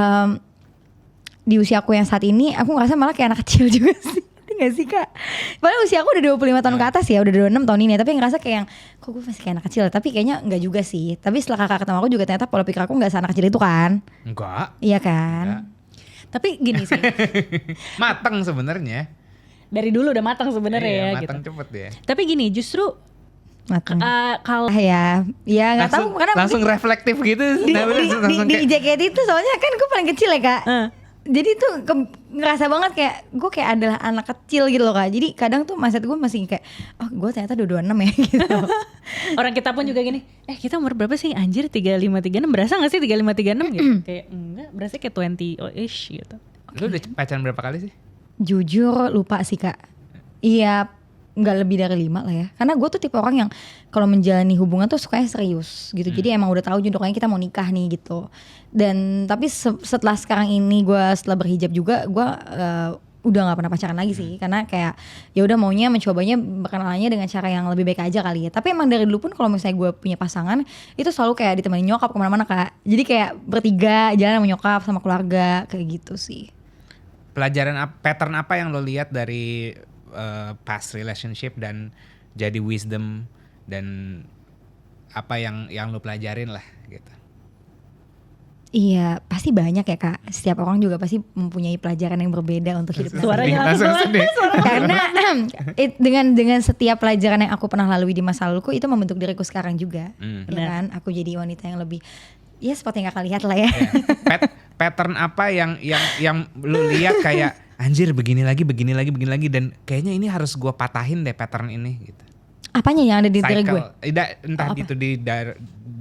di usia aku yang saat ini aku ngerasa malah kayak anak kecil juga sih. Gak sih Kak? Padahal usia aku udah 25 tahun ke atas ya, udah 26 tahun ini ya. Tapi ngerasa kayak yang, kok gue masih kayak anak kecil. Tapi kayaknya enggak juga sih. Tapi setelah Kakak ketemu aku juga ternyata pola pikir aku gak se-anak kecil itu kan. Enggak. Iya kan? Enggak. Tapi gini sih. Mateng sebenarnya. Dari dulu udah matang sebenarnya ya matang gitu. Cepet ya. Tapi gini justru kalau ya nggak tahu karena langsung reflektif gitu. Di JKT itu soalnya kan gue paling kecil ya Kak. Jadi tuh ngerasa banget kayak gue kayak adalah anak kecil gitu loh Kak. Jadi kadang tuh mindset gue masih kayak gue ternyata 26 ya gitu. Orang kita pun juga gini, kita umur berapa sih? Anjir 35-36, berasa gak sih 35-36 gitu? Kayak enggak, berasa kayak 20-ish gitu. Lu udah pacaran berapa kali sih? Jujur lupa sih Kak. Iya nggak lebih dari 5 lah ya. Karena gue tuh tipe orang yang kalau menjalani hubungan tuh sukanya serius gitu. Jadi emang udah tahu jodohnya kita mau nikah nih gitu. Dan tapi setelah sekarang ini gue setelah berhijab juga gue udah nggak pernah pacaran lagi sih. Karena kayak ya udah maunya mencobanya berkenalannya dengan cara yang lebih baik aja kali ya. Tapi emang dari dulu pun kalau misalnya gue punya pasangan itu selalu kayak ditemani nyokap kemana-mana Kak. Jadi kayak bertiga jalan sama nyokap sama keluarga kayak gitu sih. Pelajaran pattern apa yang lo lihat dari past relationship dan jadi wisdom dan apa yang lu pelajarin lah gitu. Iya, pasti banyak ya Kak. Setiap orang juga pasti mempunyai pelajaran yang berbeda untuk hidupnya. Suaranya langsung sedih. Karena dengan setiap pelajaran yang aku pernah lalui di masa laluku itu membentuk diriku sekarang juga. Ya Benar. kan? Aku jadi wanita yang lebih, ya seperti yang Kakak lihat lah ya. Pattern apa yang lu lihat kayak anjir begini lagi dan kayaknya ini harus gua patahin deh pattern ini gitu. Apanya yang ada di diri gue? Entah Apa? gitu di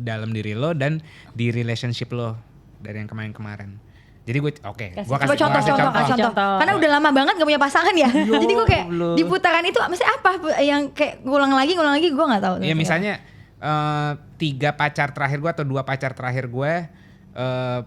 dalam diri lo dan di relationship lo dari yang kemarin. Jadi gue gua Coba contoh. Karena udah lama banget gak punya pasangan ya. Jadi gue kayak Allah. di putaran itu mesti apa yang kayak ngulang lagi gue gak tahu. Ya misalnya 3 pacar terakhir gue atau 2 pacar terakhir gue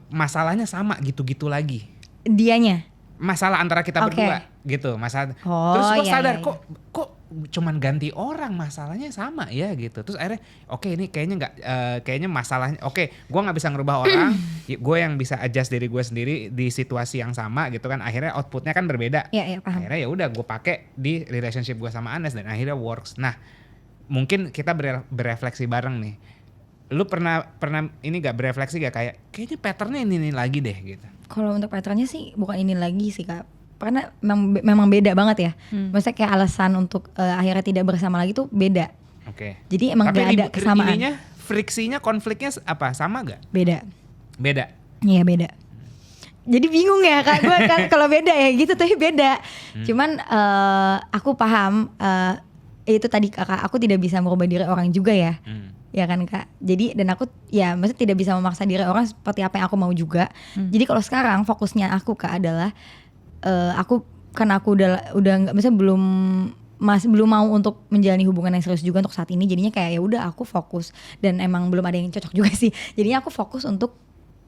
masalahnya sama gitu-gitu lagi. Dianya. Masalah antara kita Oke. berdua gitu, masalah. Oh, Terus gue iya, sadar iya. kok cuman ganti orang masalahnya sama ya gitu. Terus akhirnya oke, ini kayaknya masalahnya gue nggak bisa ngerubah orang, gue yang bisa adjust diri gue sendiri di situasi yang sama gitu kan. Akhirnya outputnya kan berbeda. Iya, paham. Akhirnya ya udah gue pakai di relationship gue sama Anes dan akhirnya works. Nah mungkin kita berefleksi bareng nih. Lu pernah ini gak berefleksi gak kayak kayaknya patternnya ini lagi deh gitu. Kalau untuk patternnya sih bukan ini lagi sih Kak. Karena memang beda banget ya. Maksudnya kayak alasan untuk akhirnya tidak bersama lagi tuh beda. Oke. Jadi emang Tapi gak ada kesamaan. ininya, friksinya, konfliknya apa? Sama gak? Beda. Beda. Iya beda. Jadi bingung ya Kak, gue kan kalau beda ya gitu tapi beda. Cuman aku paham itu tadi Kakak, aku tidak bisa merubah diri orang juga ya. Ya kan Kak. Jadi dan aku ya maksudnya tidak bisa memaksa diri orang seperti apa yang aku mau juga. Jadi kalau sekarang fokusnya aku Kak adalah karena aku udah nggak, maksudnya belum mau untuk menjalani hubungan yang serius juga untuk saat ini. Jadinya kayak ya udah aku fokus dan emang belum ada yang cocok juga sih. Jadinya aku fokus untuk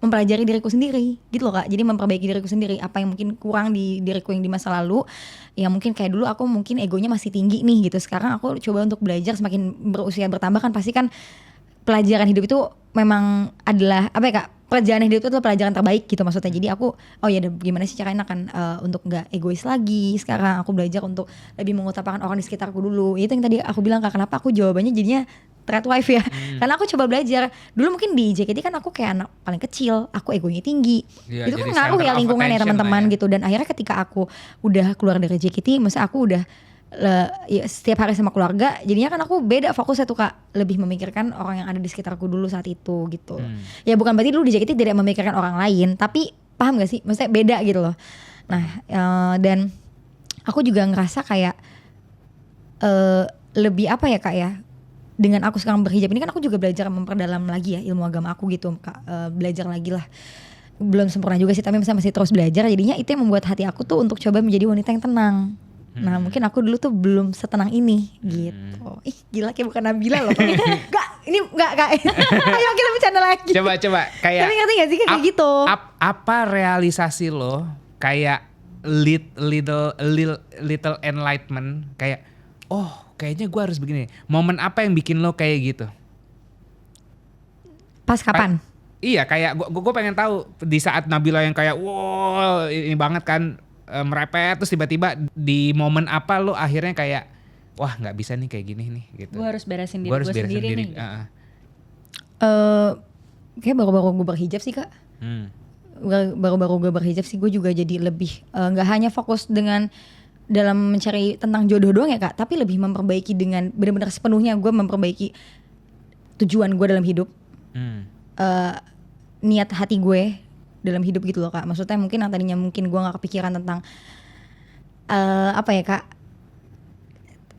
mempelajari diriku sendiri gitu loh Kak. Jadi memperbaiki diriku sendiri, apa yang mungkin kurang di diriku yang di masa lalu. Ya mungkin kayak dulu aku mungkin egonya masih tinggi nih gitu. Sekarang aku coba untuk belajar, semakin berusia bertambah kan pasti kan pelajaran hidup itu memang adalah apa ya Kak? Perjalanan hidup itu adalah pelajaran terbaik gitu maksudnya. Jadi aku gimana sih caranya kan untuk nggak egois lagi. Sekarang aku belajar untuk lebih mengutamakan orang di sekitarku dulu. Itu yang tadi aku bilang Kak, kenapa aku jawabannya jadinya threat wife ya. Karena aku coba belajar. Dulu mungkin di JKT kan aku kayak anak paling kecil, aku egonya tinggi. Iya, Itu kan jadi ngaruh center ya of lingkungan ya attention teman-teman lah ya. gitu. Dan akhirnya ketika aku udah keluar dari JKT, maksudnya aku udah ya, setiap hari sama keluarga, jadinya kan aku beda fokusnya tuh Kak, lebih memikirkan orang yang ada di sekitarku dulu saat itu gitu. Ya bukan berarti dulu di JKT tidak memikirkan orang lain, tapi paham gak sih, maksudnya beda gitu loh. Nah dan aku juga ngerasa kayak lebih apa ya Kak ya, dengan aku sekarang berhijab ini kan aku juga belajar memperdalam lagi ya ilmu agama aku gitu Kak, belajar lagi lah. Belum sempurna juga sih, tapi masih terus belajar. Jadinya itu yang membuat hati aku tuh untuk coba menjadi wanita yang tenang. Nah mungkin aku dulu tuh belum setenang ini gitu. Ih gila kayak bukan Nabila loh. Enggak Kak. Ayo kita bercanda lagi. Coba kayak. Tapi ngerti gak sih kayak gitu. Apa realisasi lo kayak little enlightenment kayak kayaknya gue harus begini. Momen apa yang bikin lo kayak gitu? Pas kapan? Iya kayak gue pengen tahu di saat Nabila yang kayak wow ini banget kan merepet, terus tiba-tiba di momen apa lo akhirnya kayak wah nggak bisa nih kayak gini nih gitu. Gue harus beresin diri Gua harus gue beresin sendiri diri. nih. Kayak baru-baru gue berhijab sih Kak. Baru-baru gue berhijab sih gue juga jadi lebih nggak hanya fokus dengan dalam mencari tentang jodoh doang ya Kak, tapi lebih memperbaiki dengan benar-benar sepenuhnya gue memperbaiki tujuan gue dalam hidup, niat hati gue dalam hidup gitu loh Kak. Maksudnya mungkin yang tadinya mungkin gue nggak kepikiran tentang apa ya Kak,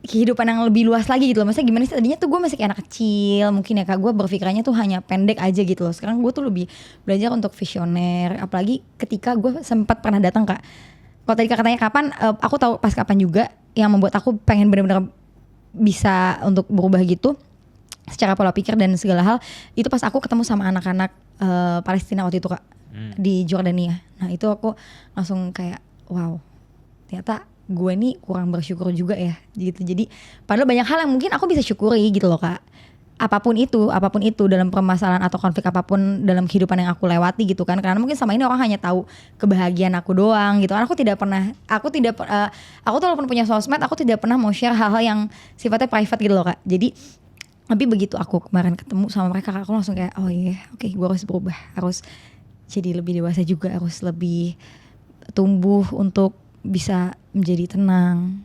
kehidupan yang lebih luas lagi gitu loh. Maksudnya gimana sih, tadinya tuh gue masih kayak anak kecil mungkin ya Kak, gue berpikirannya tuh hanya pendek aja gitu loh. Sekarang gue tuh lebih belajar untuk visioner, apalagi ketika gue sempat pernah datang Kak. Kalau tadi Kak katanya kapan, aku tahu pas kapan juga yang membuat aku pengen benar-benar bisa untuk berubah gitu secara pola pikir dan segala hal. Itu pas aku ketemu sama anak-anak Palestina waktu itu Kak, di Jordania. Nah itu aku langsung kayak wow, ternyata gue nih kurang bersyukur juga ya gitu. Jadi padahal banyak hal yang mungkin aku bisa syukuri gitu loh Kak. apapun itu dalam permasalahan atau konflik apapun dalam kehidupan yang aku lewati gitu kan, karena mungkin sama ini orang hanya tahu kebahagiaan aku doang gitu kan. Aku tuh walaupun punya sosmed, aku tidak pernah mau share hal-hal yang sifatnya private gitu loh Kak. Jadi tapi begitu aku kemarin ketemu sama mereka, aku langsung kayak oh iya oke, gue harus berubah, harus jadi lebih dewasa juga, harus lebih tumbuh untuk bisa menjadi tenang,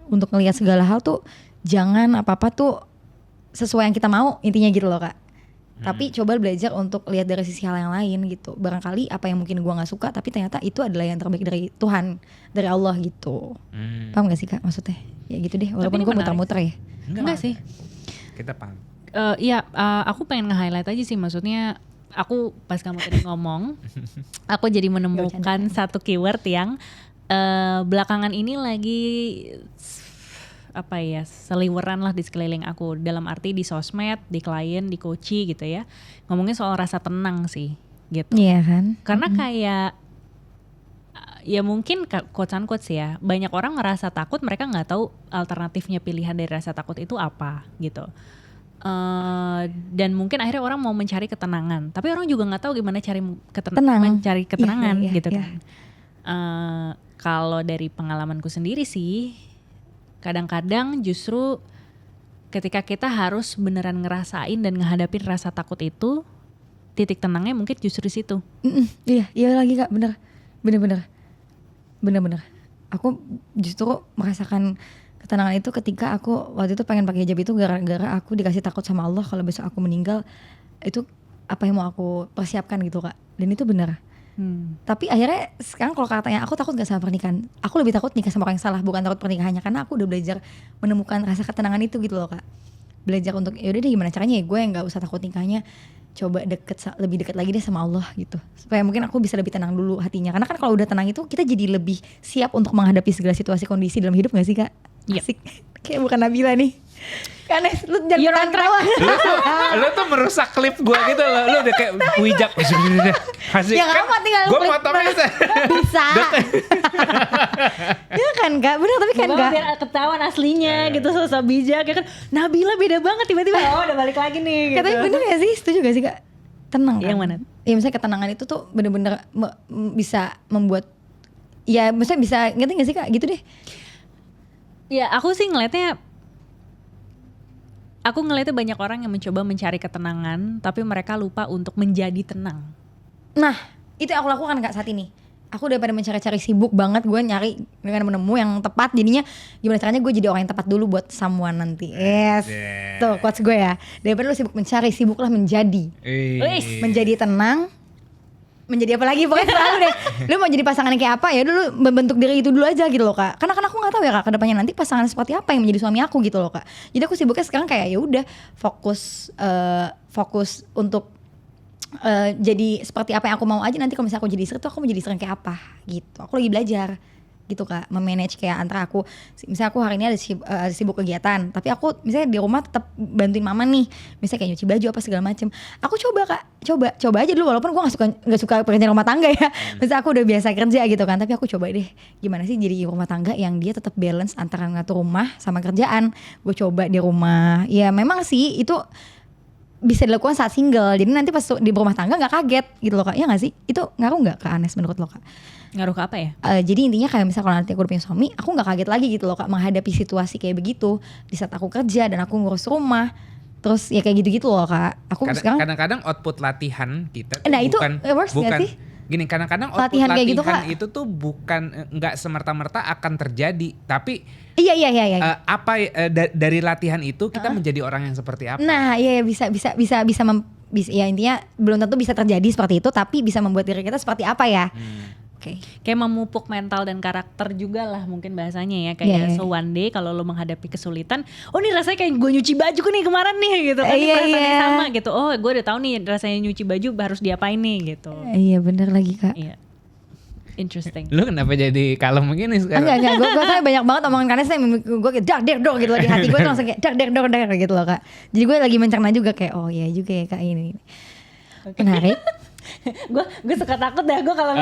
untuk ngelihat segala hal tuh jangan apa-apa tuh sesuai yang kita mau, intinya gitu loh Kak. Tapi coba belajar untuk lihat dari sisi hal yang lain gitu. Barangkali apa yang mungkin gua gak suka, tapi ternyata itu adalah yang terbaik dari Tuhan, dari Allah gitu. Paham gak sih Kak maksudnya? Ya gitu deh, walaupun gue muter-muter ya. Enggak sih. Kita paham. Aku pengen nge-highlight aja sih, maksudnya aku pas kamu tadi ngomong, aku jadi menemukan satu keyword yang belakangan ini lagi seliweran lah di sekeliling aku, dalam arti di sosmed, di klien, di coaching gitu ya, ngomongin soal rasa tenang sih gitu. Iya kan? Karena kayak ya mungkin quotes unquote sih ya, banyak orang ngerasa takut, mereka nggak tahu alternatifnya, pilihan dari rasa takut itu apa gitu. Dan mungkin akhirnya orang mau mencari ketenangan, tapi orang juga nggak tahu gimana mencari ketenangan gitu kan. Kalau dari pengalamanku sendiri sih, kadang-kadang justru ketika kita harus beneran ngerasain dan ngehadapin rasa takut itu, titik tenangnya mungkin justru di situ. Iya lagi Kak, bener. Aku justru merasakan ketenangan itu ketika aku waktu itu pengen pakai hijab itu gara-gara aku dikasih takut sama Allah kalau besok aku meninggal itu apa yang mau aku persiapkan gitu Kak. Dan itu benar. Tapi akhirnya sekarang kalau katanya aku takut gak sama pernikahan, aku lebih takut nikah sama orang yang salah, bukan takut pernikahannya, karena aku udah belajar menemukan rasa ketenangan itu gitu loh Kak. Belajar untuk yaudah deh gimana caranya ya gue yang gak usah takut nikahnya, coba lebih dekat lagi deh sama Allah gitu, supaya mungkin aku bisa lebih tenang dulu hatinya. Karena kan kalau udah tenang itu kita jadi lebih siap untuk menghadapi segala situasi kondisi dalam hidup gak sih Kak? Asik. Kayak bukan Nabila nih. Karena lu jangan ketawa. Lu tuh merusak klip gua gitu loh. Lu udah kayak hijab. Asik. Ya kan gua potongnya bisa. Ya kan Kak, bener tapi kan Kak. Biar ketahuan aslinya gitu, sosok bijak ya kan. Nabila beda banget tiba-tiba. Oh udah balik lagi nih gitu. Tapi bener gak sih? Setuju gak sih Kak? Tenang kan? Yang mana? Ya misalnya ketenangan itu tuh bener-bener bisa membuat, ya misalnya bisa, ngerti gak sih Kak? Gitu deh. Ya aku sih ngelihatnya banyak orang yang mencoba mencari ketenangan, tapi mereka lupa untuk menjadi tenang. Nah itu yang aku lakukan Kak saat ini. Aku daripada mencari-cari sibuk banget, gue nyari dengan menemu yang tepat. Jadinya gimana caranya gue jadi orang yang tepat dulu buat someone nanti. Yes. Tuh quotes gue ya. Daripada lu sibuk mencari, sibuklah menjadi. Menjadi tenang. Menjadi apa lagi, pokoknya selalu deh. Lu mau jadi pasangan yang kayak apa ya dulu, membentuk diri itu dulu aja gitu loh Kak. Karena kan aku gak tahu ya Kak kedepannya nanti pasangan seperti apa yang menjadi suami aku gitu loh Kak. Jadi aku sibuknya sekarang kayak ya udah fokus untuk jadi seperti apa yang aku mau aja. Nanti kalau misalnya aku jadi istri tuh aku mau jadi istri yang kayak apa gitu. Aku lagi belajar gitu Kak, memanage kayak antara aku, misalnya aku hari ini ada sibuk kegiatan, tapi aku misalnya di rumah tetap bantuin mama nih, misalnya kayak nyuci baju apa segala macem. Aku coba Kak, coba aja dulu, walaupun gue gak suka pekerjaan rumah tangga ya. Misalnya aku udah biasa kerja gitu kan, tapi aku coba deh gimana sih jadi rumah tangga yang dia tetap balance antara ngatur rumah sama kerjaan. Gue coba di rumah, ya memang sih itu bisa dilakukan saat single, jadi nanti pas di rumah tangga gak kaget gitu loh Kak. Ya gak sih? Itu ngaruh gak ke Anes menurut lo Kak? Ngaruh ke apa ya? Jadi intinya kayak misal kalau nanti aku udah punya suami, aku gak kaget lagi gitu loh Kak menghadapi situasi kayak begitu di saat aku kerja dan aku ngurus rumah. Terus ya kayak gitu-gitu loh Kak. Aku sekarang kadang-kadang output latihan kita tuh nah, itu bukan gak sih? Gini, kadang-kadang output latihan kayak gitu, itu tuh bukan nggak semerta-merta akan terjadi, tapi iya. dari latihan itu kita menjadi orang yang seperti apa? Nah, iya bisa ya intinya belum tentu bisa terjadi seperti itu, tapi bisa membuat diri kita seperti apa ya. Okay. Kayak memupuk mental dan karakter juga lah mungkin bahasanya ya. Kayak so one day kalau lo menghadapi kesulitan, oh nih rasanya kayak gue nyuci baju nih kemarin nih gitu kan, perasaannya sama gitu. Oh gue udah tahu nih rasanya nyuci baju harus diapain nih gitu. Iya bener lagi Kak. Iya. Interesting. Lu kenapa jadi kalem begini sekarang? Enggak, gue soalnya banyak banget omongan Kanes, gue kayak dak gitu loh di hati gue tuh langsung kayak dak gitu loh Kak. Jadi gue lagi mencerna juga kayak oh iya juga ya Kak ini. Okay. Menarik. gue suka takut dah gue kalau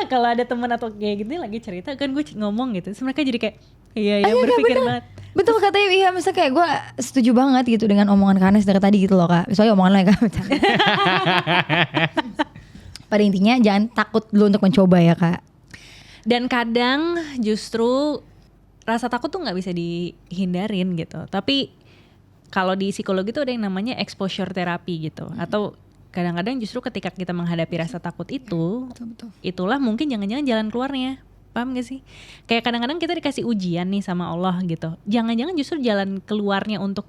kalau ada teman atau kayak gitu lagi cerita kan gue ngomong gitu, terus mereka jadi kayak iya berpikir banget. Betul katanya, iya maksudnya kayak gue setuju banget gitu dengan omongan Kanes dari tadi gitu loh Kak. Soalnya omongan lo ya Kak. Pada intinya jangan takut dulu untuk mencoba ya Kak. Dan kadang justru rasa takut tuh nggak bisa dihindarin gitu. Tapi kalau di psikologi tuh ada yang namanya exposure therapy gitu. Atau kadang-kadang justru ketika kita menghadapi rasa takut itu, Betul. itulah mungkin jangan-jangan jalan keluarnya. Paham gak sih? Kayak kadang-kadang kita dikasih ujian nih sama Allah gitu. Jangan-jangan justru jalan keluarnya untuk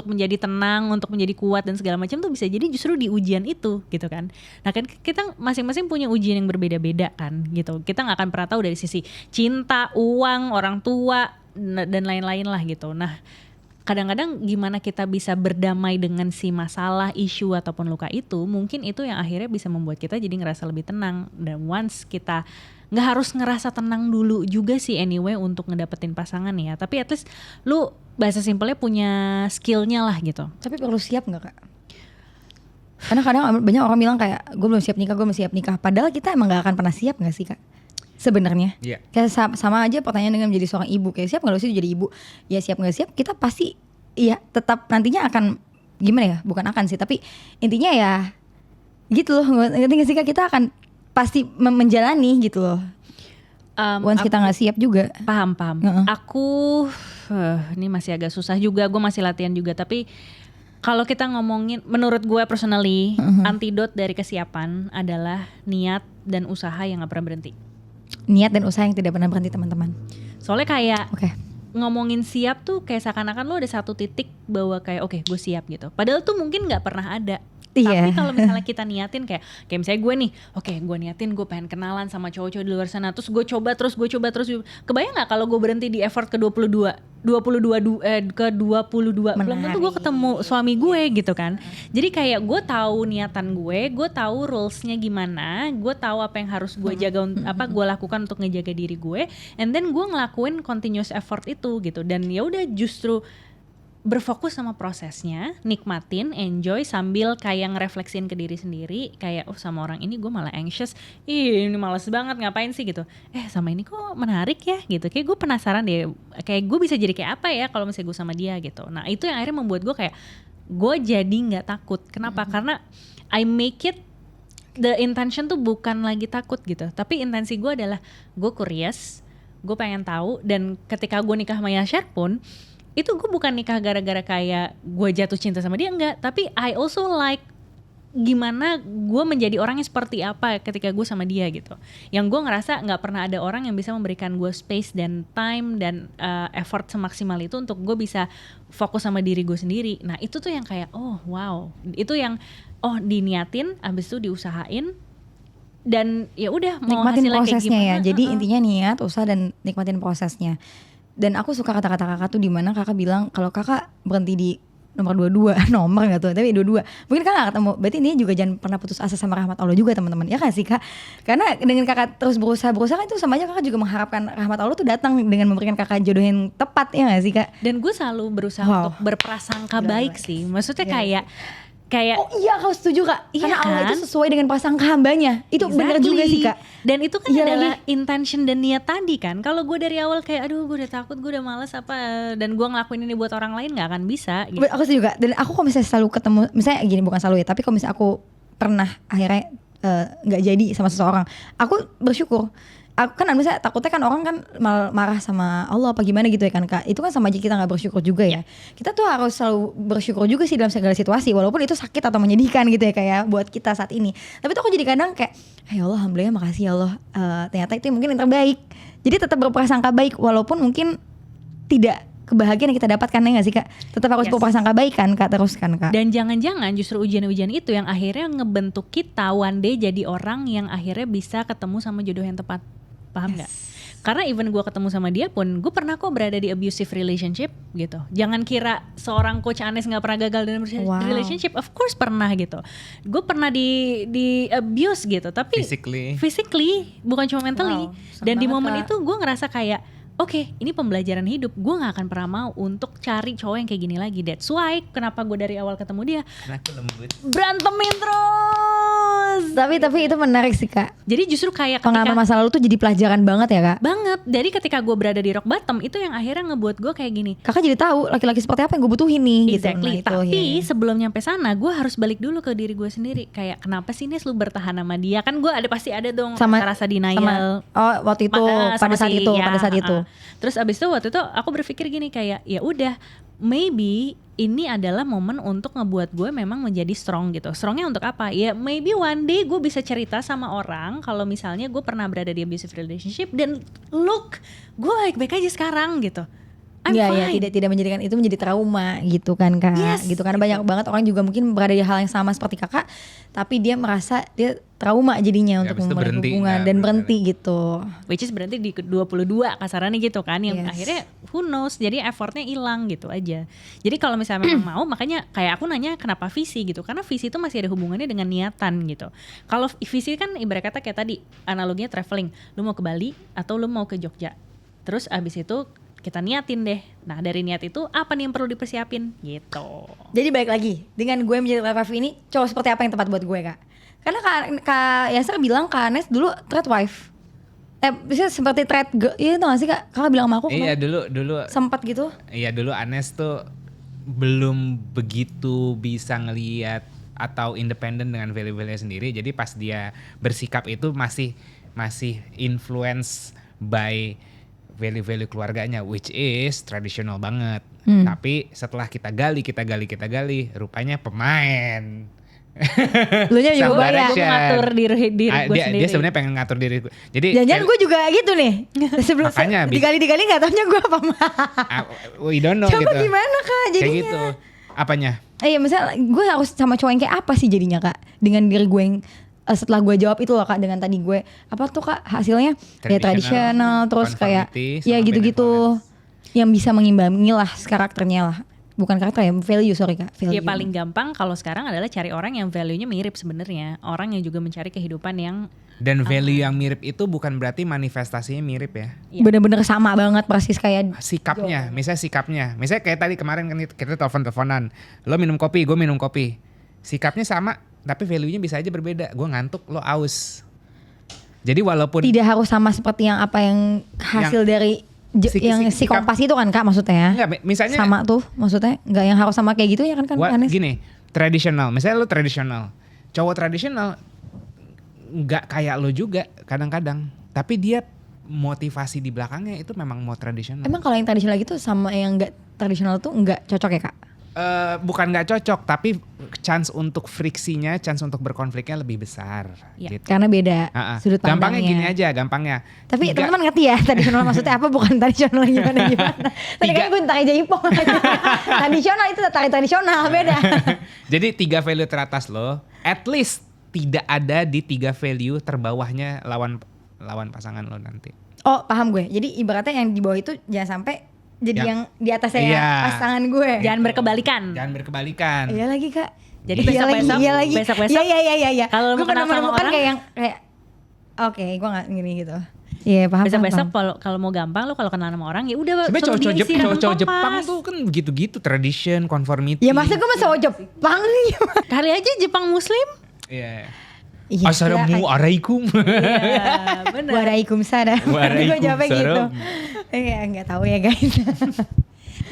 menjadi tenang, untuk menjadi kuat dan segala macam tuh bisa jadi justru di ujian itu gitu kan. Nah kan kita masing-masing punya ujian yang berbeda-beda kan gitu. Kita gak akan pernah tahu dari sisi cinta, uang, orang tua dan lain-lain lah gitu. Nah kadang-kadang gimana kita bisa berdamai dengan si masalah, isu ataupun luka itu, mungkin itu yang akhirnya bisa membuat kita jadi ngerasa lebih tenang. Dan once kita nggak harus ngerasa tenang dulu juga sih anyway untuk ngedapetin pasangan ya, tapi at least lu bahasa simpelnya punya skillnya lah gitu. Tapi perlu siap gak Kak? Karena kadang banyak orang bilang kayak gue belum siap nikah. Padahal kita emang gak akan pernah siap gak sih Kak? Sebenarnya kayak sama aja pertanyaan dengan menjadi seorang ibu. Kayak siap gak lu sih jadi ibu? Ya siap gak siap kita pasti ya tetap nantinya akan gimana ya, bukan akan sih tapi intinya ya gitu loh. Ngerti gak sih Kak, kita akan pasti menjalani gitu loh. Once kita gak siap juga. Paham. Aku ini masih agak susah juga, gue masih latihan juga. Tapi kalau kita ngomongin, menurut gue personally, antidot dari kesiapan adalah niat dan usaha yang gak pernah berhenti. Niat dan usaha yang tidak pernah berhenti teman-teman. Soalnya kayak Oke. ngomongin siap tuh kayak seakan-akan lo ada satu titik bahwa kayak oke, gue siap gitu. Padahal tuh mungkin gak pernah ada. Iya. Tapi kalau misalnya kita niatin kayak misalnya gue nih, oke, gue niatin gue pengen kenalan sama cowok-cowok di luar sana, terus gue coba terus. Kebayang nggak kalau gue berhenti di effort ke 22 belum tentu gue ketemu suami gue gitu kan. Jadi kayak gue tahu niatan gue tahu rulesnya gimana, gue tahu apa yang harus gue jaga, apa gue lakukan untuk ngejaga diri gue, and then gue ngelakuin continuous effort itu gitu. Dan ya udah justru berfokus sama prosesnya, nikmatin, enjoy sambil kayak ngerefleksin ke diri sendiri, kayak sama orang ini gue malah anxious, ini males banget ngapain sih gitu, sama ini kok menarik ya gitu, kayak gue penasaran deh, kayak gue bisa jadi kayak apa ya kalau misalnya gue sama dia gitu. Nah itu yang akhirnya membuat gue kayak gue jadi nggak takut. Kenapa? Karena I make it, the intention tuh bukan lagi takut gitu, tapi intensi gue adalah gue curious, gue pengen tahu. Dan ketika gue nikah sama Yashar pun itu gue bukan nikah gara-gara kayak gue jatuh cinta sama dia, enggak. Tapi I also like gimana gue menjadi orang yang seperti apa ketika gue sama dia gitu. Yang gue ngerasa gak pernah ada orang yang bisa memberikan gue space dan time dan effort semaksimal itu untuk gue bisa fokus sama diri gue sendiri. Nah itu tuh yang kayak oh wow, itu yang diniatin, abis itu diusahain, dan ya udah mau nikmatin hasilnya prosesnya kayak gimana. ya. Jadi intinya niat, usaha dan nikmatin prosesnya. Dan aku suka kata-kata kakak tuh dimana kakak bilang kalau kakak berhenti di nomor 22, nomor gak tuh, tapi 22. Mungkin kakak gak ketemu, berarti ini juga jangan pernah putus asa sama rahmat Allah juga teman-teman. Ya kan sih Kak? Karena dengan kakak terus berusaha kan itu sama aja kakak juga mengharapkan rahmat Allah tuh datang dengan memberikan kakak jodoh yang tepat, ya gak sih Kak? Dan gue selalu berusaha untuk berprasangka baik sih. Maksudnya kayak oh iya kau setuju Kak, iya karena kan? Allah itu sesuai dengan prasangka hambanya. Itu benar juga sih Kak. Dan itu kan Iya adalah lagi. intention dan niat tadi kan. Kalau gue dari awal kayak aduh gue udah takut, gue udah malas dan gue ngelakuin ini buat orang lain gak akan bisa gitu. Aku setuju Kak. Dan aku kalau misalnya selalu ketemu, misalnya gini, bukan selalu ya, tapi kalau misalnya aku pernah akhirnya gak jadi sama seseorang, aku bersyukur. Aku kan misalnya takutnya kan orang kan marah sama Allah apa gimana gitu ya kan Kak. Itu kan sama aja kita gak bersyukur juga ya. Kita tuh harus selalu bersyukur juga sih dalam segala situasi, walaupun itu sakit atau menyedihkan gitu ya kayak buat kita saat ini. Tapi tuh aku jadi kadang kayak ya Allah, alhamdulillah, makasih ya Allah, ternyata itu mungkin yang terbaik. Jadi tetap berprasangka baik walaupun mungkin tidak kebahagiaan yang kita dapatkan, ya gak sih Kak? Tetap harus berprasangka baik kan Kak, terus kan Kak. Dan jangan-jangan justru ujian-ujian itu yang akhirnya ngebentuk kita one day jadi orang yang akhirnya bisa ketemu sama jodoh yang tepat. Paham gak? Karena even gue ketemu sama dia pun, gue pernah kok berada di abusive relationship gitu. Jangan kira seorang coach Anes gak pernah gagal dalam relationship. Of course pernah gitu. Gue pernah di abuse gitu, tapi physically bukan cuma mentally. Dan di momen itu gue ngerasa kayak oke, ini pembelajaran hidup. Gue gak akan pernah mau untuk cari cowok yang kayak gini lagi. That's why kenapa gue dari awal ketemu dia Karena aku lembut, berantemin terus. Tapi itu menarik sih Kak. Jadi justru kayak Pengalaman ketika masa lalu tuh jadi pelajaran banget ya Kak. banget. Jadi ketika gue berada di rock bottom itu yang akhirnya ngebuat gue kayak gini. Kakak jadi tahu laki-laki seperti apa yang gue butuhin nih gitu. Exactly. Nah, itu, Tapi iya. sebelum nyampe sana, gue harus balik dulu ke diri gue sendiri. Kayak kenapa sih Nes lu bertahan sama dia? Kan gue pasti ada dong rasa denial. Oh waktu itu pada saat itu. Terus abis itu waktu itu aku berpikir gini kayak ya udah, maybe ini adalah momen untuk ngebuat gue memang menjadi strong gitu. Strongnya untuk apa? Ya maybe one day gue bisa cerita sama orang kalau misalnya gue pernah berada di abusive relationship dan look, gue baik-baik aja sekarang gitu. I'm ya fine. tidak menjadikan itu menjadi trauma gitu kan Kak. Yes, gitu karena banyak banget orang juga mungkin berada di hal yang sama seperti Kakak, tapi dia merasa dia trauma jadinya untuk habis itu memulai berhenti, hubungan nggak dan berhenti. berhenti gitu. Which is berarti di 22 kasarannya gitu kan, yang Yes. akhirnya who knows, jadi effortnya hilang gitu aja. Jadi kalau misalnya memang mau, makanya kayak aku nanya kenapa visi gitu, karena visi itu masih ada hubungannya dengan niatan gitu. Kalau visi kan ibarat kata kayak tadi analoginya traveling, lu mau ke Bali atau lu mau ke Jogja, terus abis itu kita niatin deh. Nah dari niat itu apa nih yang perlu dipersiapin gitu. Jadi balik lagi dengan gue menjadi Rafi ini cowok seperti apa yang tepat buat gue Kak? Karena Kak Yasser bilang Kak Anes dulu threat wife. Bisa seperti threat girl. Iya itu gak sih Kak? Kakak bilang sama aku Iya kemarin. dulu Sempat gitu. Iya dulu Anes tuh belum begitu bisa ngelihat atau independen dengan value-value sendiri. Jadi pas dia bersikap itu masih influence by value-value keluarganya, which is tradisional banget. Tapi setelah kita gali, rupanya pemain. Lunya juga Sama ya. direction. Ngatur diri gue sendiri. Dia sebenarnya pengen ngatur diri gue. Jadi Jangan-jangan gue juga gitu nih. Sebelum Makanya, dikali-dikali gak taunya gue apa we don't know Coba gitu. gimana Kak jadinya? Kayak gitu. Apanya? Iya misalnya gue harus sama cowok yang kayak apa sih jadinya Kak? Dengan diri gue yang setelah gue jawab itu loh Kak, dengan tadi gue apa tuh Kak hasilnya ya tradisional terus kayak conformity, ya sama gitu-gitu yang bisa mengimbangi lah karakternya lah, bukan karakter ya, value sorry Kak, value. Ya paling gampang kalau sekarang adalah cari orang yang value-nya mirip sebenarnya, orang yang juga mencari kehidupan yang Dan value yang mirip itu bukan berarti manifestasinya mirip ya. bener-bener sama banget persis kayak Sikapnya, misalnya kayak tadi kemarin kan kita telepon-teleponan. Lo minum kopi, gue minum kopi. Sikapnya sama, tapi value-nya bisa aja berbeda. Gue ngantuk, lo aus. Jadi walaupun tidak harus sama seperti yang apa yang hasil dari yang si sikap- kompas itu kan Kak maksudnya ya. enggak, misalnya Sama tuh maksudnya nggak yang harus sama kayak gitu ya kan Anes? gini, tradisional. Misalnya lo tradisional, cowok tradisional nggak kayak lo juga kadang-kadang. Tapi dia motivasi di belakangnya itu memang mau tradisional. Emang kalau yang tradisional gitu sama yang nggak tradisional tuh nggak cocok ya Kak? Bukan nggak cocok, tapi chance untuk friksinya, chance untuk berkonfliknya lebih besar. Ya, Gitu. Karena beda sudut pandangnya. Gampangnya gini aja, gampangnya. Tapi teman-teman ngerti ya tradisional maksudnya apa, bukan tradisional gimana. Tadi kan gue tarik jaipong. Tradisional itu tari tradisional beda. Jadi 3 value teratas lo, at least tidak ada di 3 value terbawahnya lawan pasangan lo nanti. Oh paham gue. Jadi ibaratnya yang di bawah itu jangan sampai jadi yang di atasnya Iya. pasangan gue. jangan berkebalikan. Jangan berkebalikan. Iya lagi Kak. Jadi Iya besok-besok, iya lagi. besok-besok, Iya. kalau Gue mau kenal pernah sama menemukan orang, kayak oke, gue nggak gini gitu. Iya paham. besok-besok paham. kalau mau gampang lu kalau kenal sama orang ya udah Sebenarnya suruh cowok-cowok diisi random cowok Jepang kompas. tuh kan begitu-gitu, tradition, conformity. Ya masa gue mah cowok Jepang nih. Kali aja Jepang Muslim. Iya. Iya, Assalamualaikum. Iya, benar. Waalaikumsalam. Gue jawabnya gitu. Ya nggak tahu ya guys.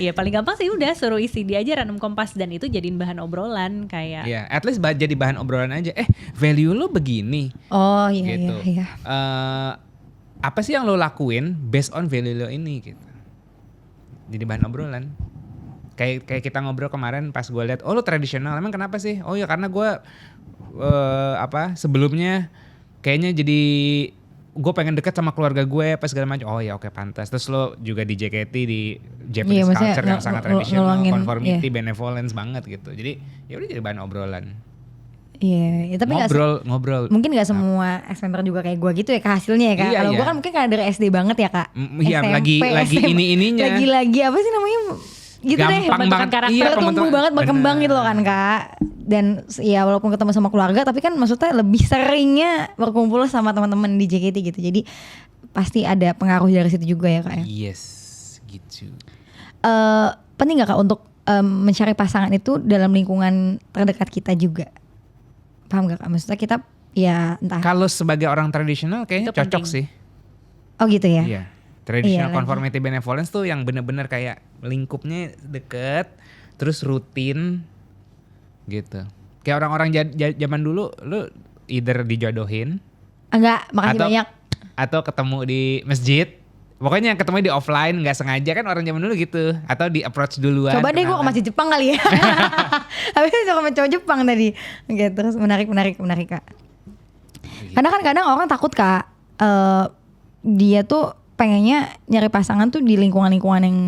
Iya paling gampang sih udah suruh isi dia aja random kompas dan itu jadiin bahan obrolan kayak. Iya, at least jadi bahan obrolan aja. Value lo begini. Oh iya Gitu. iya. Apa sih yang lo lakuin based on value lo ini gitu. Jadi bahan obrolan. Kayak kita ngobrol kemarin pas gue lihat, oh lo tradisional, emang kenapa sih? Oh ya karena gue sebelumnya kayaknya jadi gue pengen deket sama keluarga gue apa segala macam. Oh ya oke pantas. Terus lo juga di JKT di Japanese maksudnya culture yang sangat tradisional, ngeluangin, conformity, benevolence banget gitu. Jadi ya udah jadi bahan obrolan. Iya, tapi Ngobrol. mungkin nggak semua ex-member juga kayak gue gitu ya Kak hasilnya ya Kak. Iya, Kalau iya. gue kan mungkin karena dari SD banget ya Kak. Iya, lagi SMA. ini-ininya. Lagi apa sih namanya? Gitu deh. Gampang pembentukan banget. karakter. Iya, Bertumbuh banget, berkembang gitu loh kan Kak. Dan ya walaupun ketemu sama keluarga, tapi kan maksudnya lebih seringnya berkumpul sama teman-teman di JKT gitu. Jadi pasti ada pengaruh dari situ juga ya Kak ya. Yes, gitu. Penting gak Kak untuk mencari pasangan itu dalam lingkungan terdekat kita juga? Paham gak Kak? Maksudnya kita ya entah. Kalau sebagai orang tradisional kayaknya Itu cocok penting. sih. Oh gitu ya. Iya. Traditional Iya, conformity benevolence tuh yang bener-bener kayak lingkupnya deket, terus rutin gitu. Kayak orang-orang zaman dulu, lu either dijodohin Enggak, makasih Atau- banyak. atau ketemu di masjid. Pokoknya ketemu di offline, nggak sengaja kan orang zaman dulu gitu. Atau di approach duluan. Coba deh gue ke kenalan. masjid Jepang kali ya. Habis itu sama cowok Jepang tadi. Oke, terus menarik Kak. Karena kan kadang orang takut Kak, dia tuh pengennya nyari pasangan tuh di lingkungan-lingkungan yang,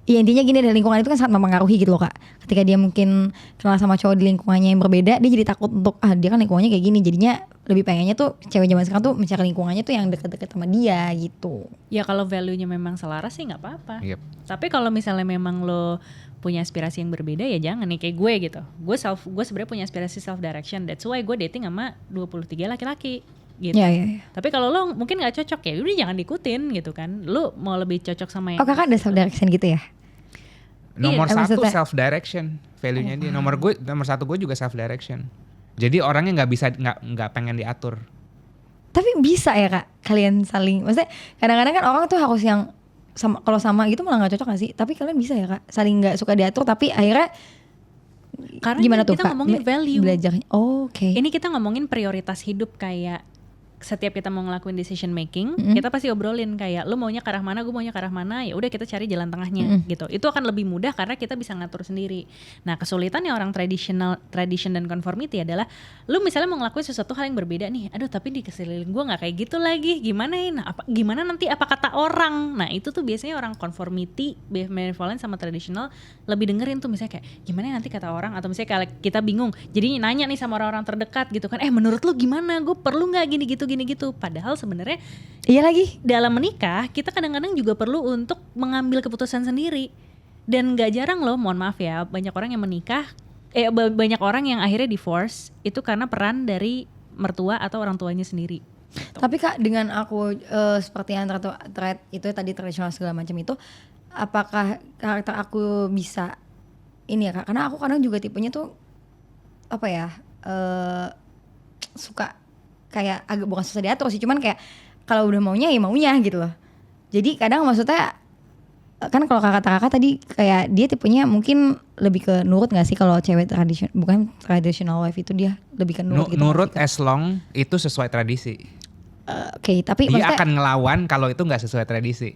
ya intinya gini deh, lingkungan itu kan sangat mempengaruhi gitu loh Kak. Ketika dia mungkin kenal sama cowok di lingkungannya yang berbeda, dia jadi takut untuk dia kan lingkungannya kayak gini, jadinya lebih pengennya tuh cewek zaman sekarang tuh mencari lingkungannya tuh yang deket-deket sama dia gitu. Ya kalau value-nya memang selaras sih nggak apa-apa. Yep. Tapi kalau misalnya memang lo punya aspirasi yang berbeda ya jangan nih kayak gue gitu. Gue sebenarnya punya aspirasi self direction. That's why gue dating sama 23 laki-laki gitu. Ya. Tapi kalau lo mungkin nggak cocok ya udah jangan diikutin gitu kan. Lo mau lebih cocok sama yang Oh Kakak ada self direction gitu ya? Nomor Iya, satu maksudnya- self direction, value-nya dia. Nomor satu gue juga self direction. Jadi orangnya nggak pengen diatur. Tapi bisa ya Kak, kalian saling, maksudnya kadang-kadang kan orang tuh harus yang sama, kalau sama gitu malah nggak cocok gak sih? Tapi kalian bisa ya Kak, saling nggak suka diatur tapi akhirnya karena gimana tuh kita Kak? ngomongin value. Belajarnya. Oh, oke. Ini kita ngomongin prioritas hidup kayak setiap kita mau ngelakuin decision making, kita pasti obrolin kayak lu maunya ke arah mana, gue maunya ke arah mana, ya udah kita cari jalan tengahnya gitu. Itu akan lebih mudah karena kita bisa ngatur sendiri. Nah, kesulitannya orang tradition dan conformity adalah lu misalnya mau ngelakuin sesuatu hal yang berbeda nih. Aduh, tapi di sekeliling gue nggak kayak gitu lagi. Gimana ya? Nah, gimana nanti apa kata orang? Nah, itu tuh biasanya orang conformity, benevolent sama traditional lebih dengerin tuh misalnya kayak gimana ya nanti kata orang, atau misalnya kalau kita bingung, jadi nanya nih sama orang-orang terdekat gitu kan. Menurut lu gimana? Gue perlu nggak gini gitu. Padahal sebenarnya Iya lagi. dalam menikah kita kadang-kadang juga perlu untuk mengambil keputusan sendiri. Dan gak jarang loh, mohon maaf ya, banyak orang yang menikah, banyak orang yang akhirnya divorce itu karena peran dari mertua atau orang tuanya sendiri. Tapi Kak, dengan aku seperti yang itu tadi tradisional segala macam itu, apakah karakter aku bisa ini ya Kak? Karena aku kadang juga tipenya tuh apa ya, suka kayak agak bukan susah diatur sih, cuman kayak kalau udah maunya ya maunya gitu loh. Jadi kadang maksudnya kan kalau kakak tadi kayak dia tipenya mungkin lebih ke nurut nggak sih kalau cewek tradisional, bukan traditional wife itu dia lebih ke nurut gitu. Nurut as long itu sesuai tradisi. Oke, tapi Dia maksudnya akan ngelawan kalau itu nggak sesuai tradisi.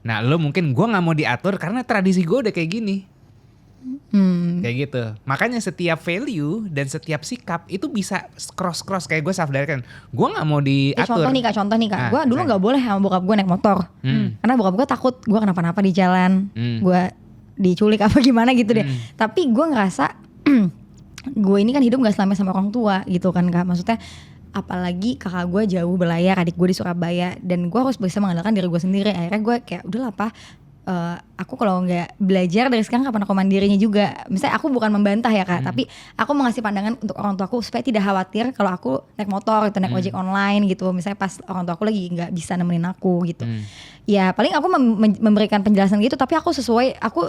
Nah, lo mungkin gue nggak mau diatur karena tradisi gue udah kayak gini. Kayak gitu. Makanya setiap value dan setiap sikap itu bisa cross kayak gue self direction. Gue nggak mau diatur. contoh nih kak, Ah, gue dulu misalnya. nggak boleh sama bokap gue naik motor, karena bokap gue takut gue kenapa-napa di jalan, gue diculik apa gimana gitu deh. Tapi gue ngerasa gue ini kan hidup nggak selamanya sama orang tua gitu kan kak. Maksudnya apalagi kakak gue jauh berlayar, adik gue di Surabaya, dan gue harus bisa mengandalkan diri gue sendiri. Akhirnya gue kayak udahlah apa, aku kalau nggak belajar dari sekarang kapan aku mandirinya juga. Misalnya aku bukan membantah ya kak, tapi aku mengasih pandangan untuk orang tua aku supaya tidak khawatir kalau aku naik motor gitu, naik ojek online gitu. Misalnya pas orang tua aku lagi nggak bisa nemenin aku gitu. Ya paling aku memberikan penjelasan gitu, tapi aku sesuai, aku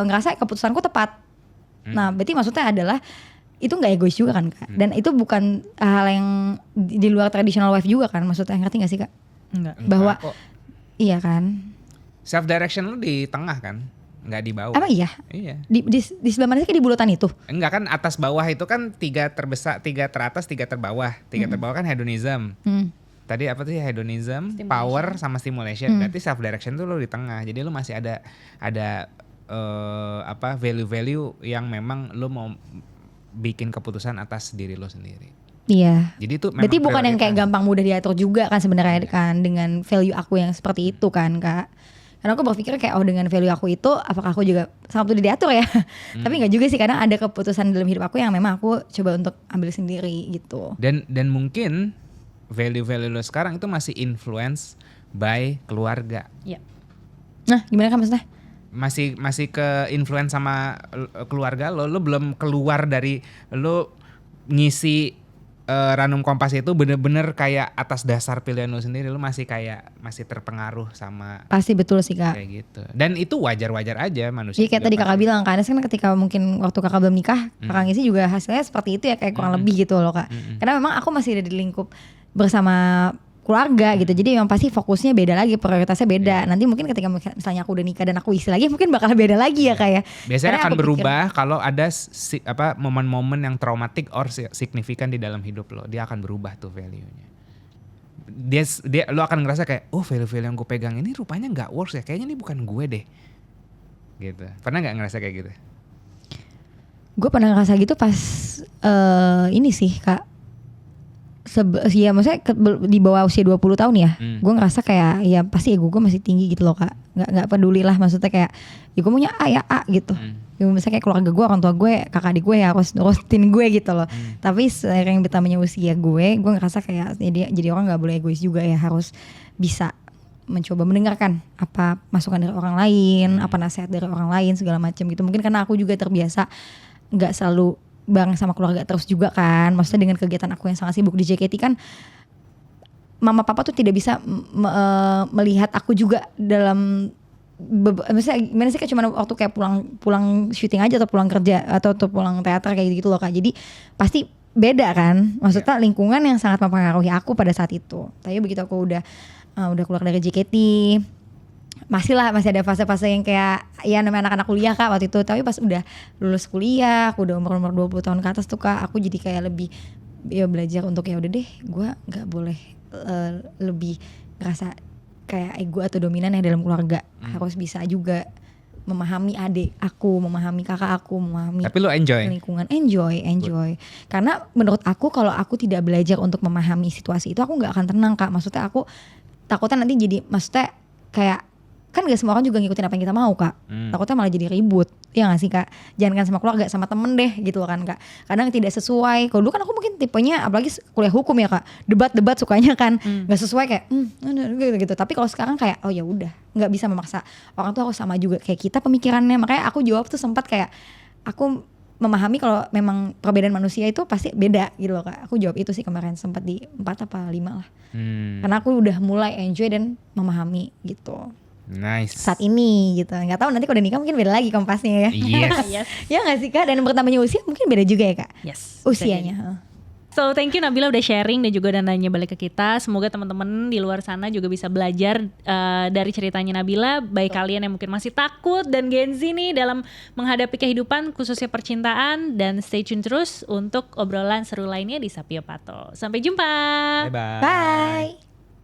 ngerasa keputusanku tepat. Nah berarti maksudnya adalah itu nggak egois juga kan kak, dan itu bukan hal yang di luar traditional wife juga kan, maksudnya ngerti nggak sih kak? Enggak. Bahwa Kok iya kan? self direction lu di tengah kan, nggak di bawah. Emang iya? Iya. Di sebelah mana sih kayak di bulutan itu? Enggak kan, atas bawah itu kan 3 terbesar, 3 teratas, 3 terbawah. 3 terbawah kan hedonism. Tadi apa tuh ya, hedonism, power sama stimulation. Berarti self direction tuh lu di tengah. Jadi lu masih ada value-value yang memang lu mau bikin keputusan atas diri lo sendiri. Iya. Jadi itu memang Berarti bukan yang kayak prioritas. gampang mudah diatur juga kan sebenarnya kan, dengan value aku yang seperti itu kan kak. Karena aku berpikir kayak dengan value aku itu apakah aku juga sangat mudah diatur ya? Tapi nggak juga sih, kadang ada keputusan dalam hidup aku yang memang aku coba untuk ambil sendiri gitu. Dan mungkin value-value lo sekarang itu masih influence by keluarga. Iya. Nah gimana kan maksudnya? Masih ke influence sama keluarga lo belum keluar dari lo ngisi Ranum Kompas itu bener-bener kayak atas dasar pilihan lu sendiri, lu masih terpengaruh sama Pasti betul sih Kak. kayak gitu. Dan itu wajar-wajar aja manusia. Jadi kayak juga tadi kakak pasti. bilang kan ketika mungkin waktu kakak belum nikah, kakak ngisi juga hasilnya seperti itu ya kayak kurang lebih gitu loh Kak. Karena memang aku masih ada di lingkup bersama keluarga gitu. Jadi memang pasti fokusnya beda lagi, prioritasnya beda. Nanti mungkin ketika misalnya aku udah nikah dan aku isi lagi mungkin bakal beda lagi ya Kak ya. Biasanya Karena akan aku pikir- berubah kalau ada momen-momen yang traumatik or signifikan di dalam hidup lo. Dia akan berubah tuh value-nya. Lo akan ngerasa kayak, oh value-value yang gue pegang ini rupanya nggak works ya. Kayaknya ini bukan gue deh. Gitu. Pernah nggak ngerasa kayak gitu? Gue pernah ngerasa gitu pas ini sih Kak. Ya maksudnya di bawah usia 20 tahun ya. Gue ngerasa kayak ya pasti ego gue masih tinggi gitu loh Kak. Gak peduli lah, maksudnya kayak ya gue maunya A ya A gitu. Ya misalnya kayak keluarga gue, orang tua gue, kakak adik gue ya harus nurutin gue gitu loh. Tapi seiring bertambahnya usia gue ngerasa kayak jadi orang gak boleh egois juga ya. Harus bisa mencoba mendengarkan apa masukan dari orang lain, apa nasihat dari orang lain segala macam gitu. Mungkin karena aku juga terbiasa gak selalu bareng sama keluarga terus juga kan. Maksudnya dengan kegiatan aku yang sangat sibuk di JKT kan, mama papa tuh tidak bisa melihat aku juga dalam maksudnya gimana sih, kayak cuma waktu kayak pulang syuting aja atau pulang kerja atau pulang teater kayak gitu loh Kak. Jadi pasti beda kan. Maksudnya lingkungan yang sangat mempengaruhi aku pada saat itu. Tapi begitu aku udah keluar dari JKT, masih ada fase-fase yang kayak ya namanya anak-anak kuliah Kak waktu itu. Tapi pas udah lulus kuliah, aku udah umur 20 tahun ke atas tuh Kak, aku jadi kayak lebih ya belajar untuk ya udah deh, gue nggak boleh lebih ngerasa kayak ego atau dominan ya dalam keluarga. Harus bisa juga memahami adik aku, memahami kakak aku, memahami Tapi lo enjoy. lingkungan. Enjoy. Karena menurut aku kalau aku tidak belajar untuk memahami situasi itu, aku nggak akan tenang Kak. Maksudnya aku takutnya nanti jadi, maksudnya kayak kan gak semua orang juga ngikutin apa yang kita mau Kak. Takutnya malah jadi ribut. Ya gak sih Kak? Jangan kan sama keluarga, sama temen deh gitu loh kan Kak. Kadang tidak sesuai. Kalau dulu kan aku mungkin tipenya, apalagi kuliah hukum ya Kak, debat sukanya kan gak sesuai kayak gitu. Tapi kalau sekarang kayak oh ya udah, nggak bisa memaksa orang tuh harus sama juga kayak kita pemikirannya. Makanya aku jawab tuh sempat kayak aku memahami kalau memang perbedaan manusia itu pasti beda gitu loh Kak. Aku jawab itu sih kemarin, sempat di 4 apa 5 lah. Karena aku udah mulai enjoy dan memahami gitu Nice. saat ini gitu. Nggak tahu nanti kalau udah nikah mungkin beda lagi kompasnya ya. Yes. Yes. Ya nggak sih Kak? Dan bertambahnya usia mungkin beda juga ya Kak. Yes. Usianya. So thank you Nabila udah sharing dan juga udah nanya balik ke kita. Semoga teman-teman di luar sana juga bisa belajar dari ceritanya Nabila. Baik kalian yang mungkin masih takut dan Gen Z nih dalam menghadapi kehidupan khususnya percintaan. Dan stay tune terus untuk obrolan seru lainnya di Sapio Pato. Sampai jumpa. Bye-bye. Bye.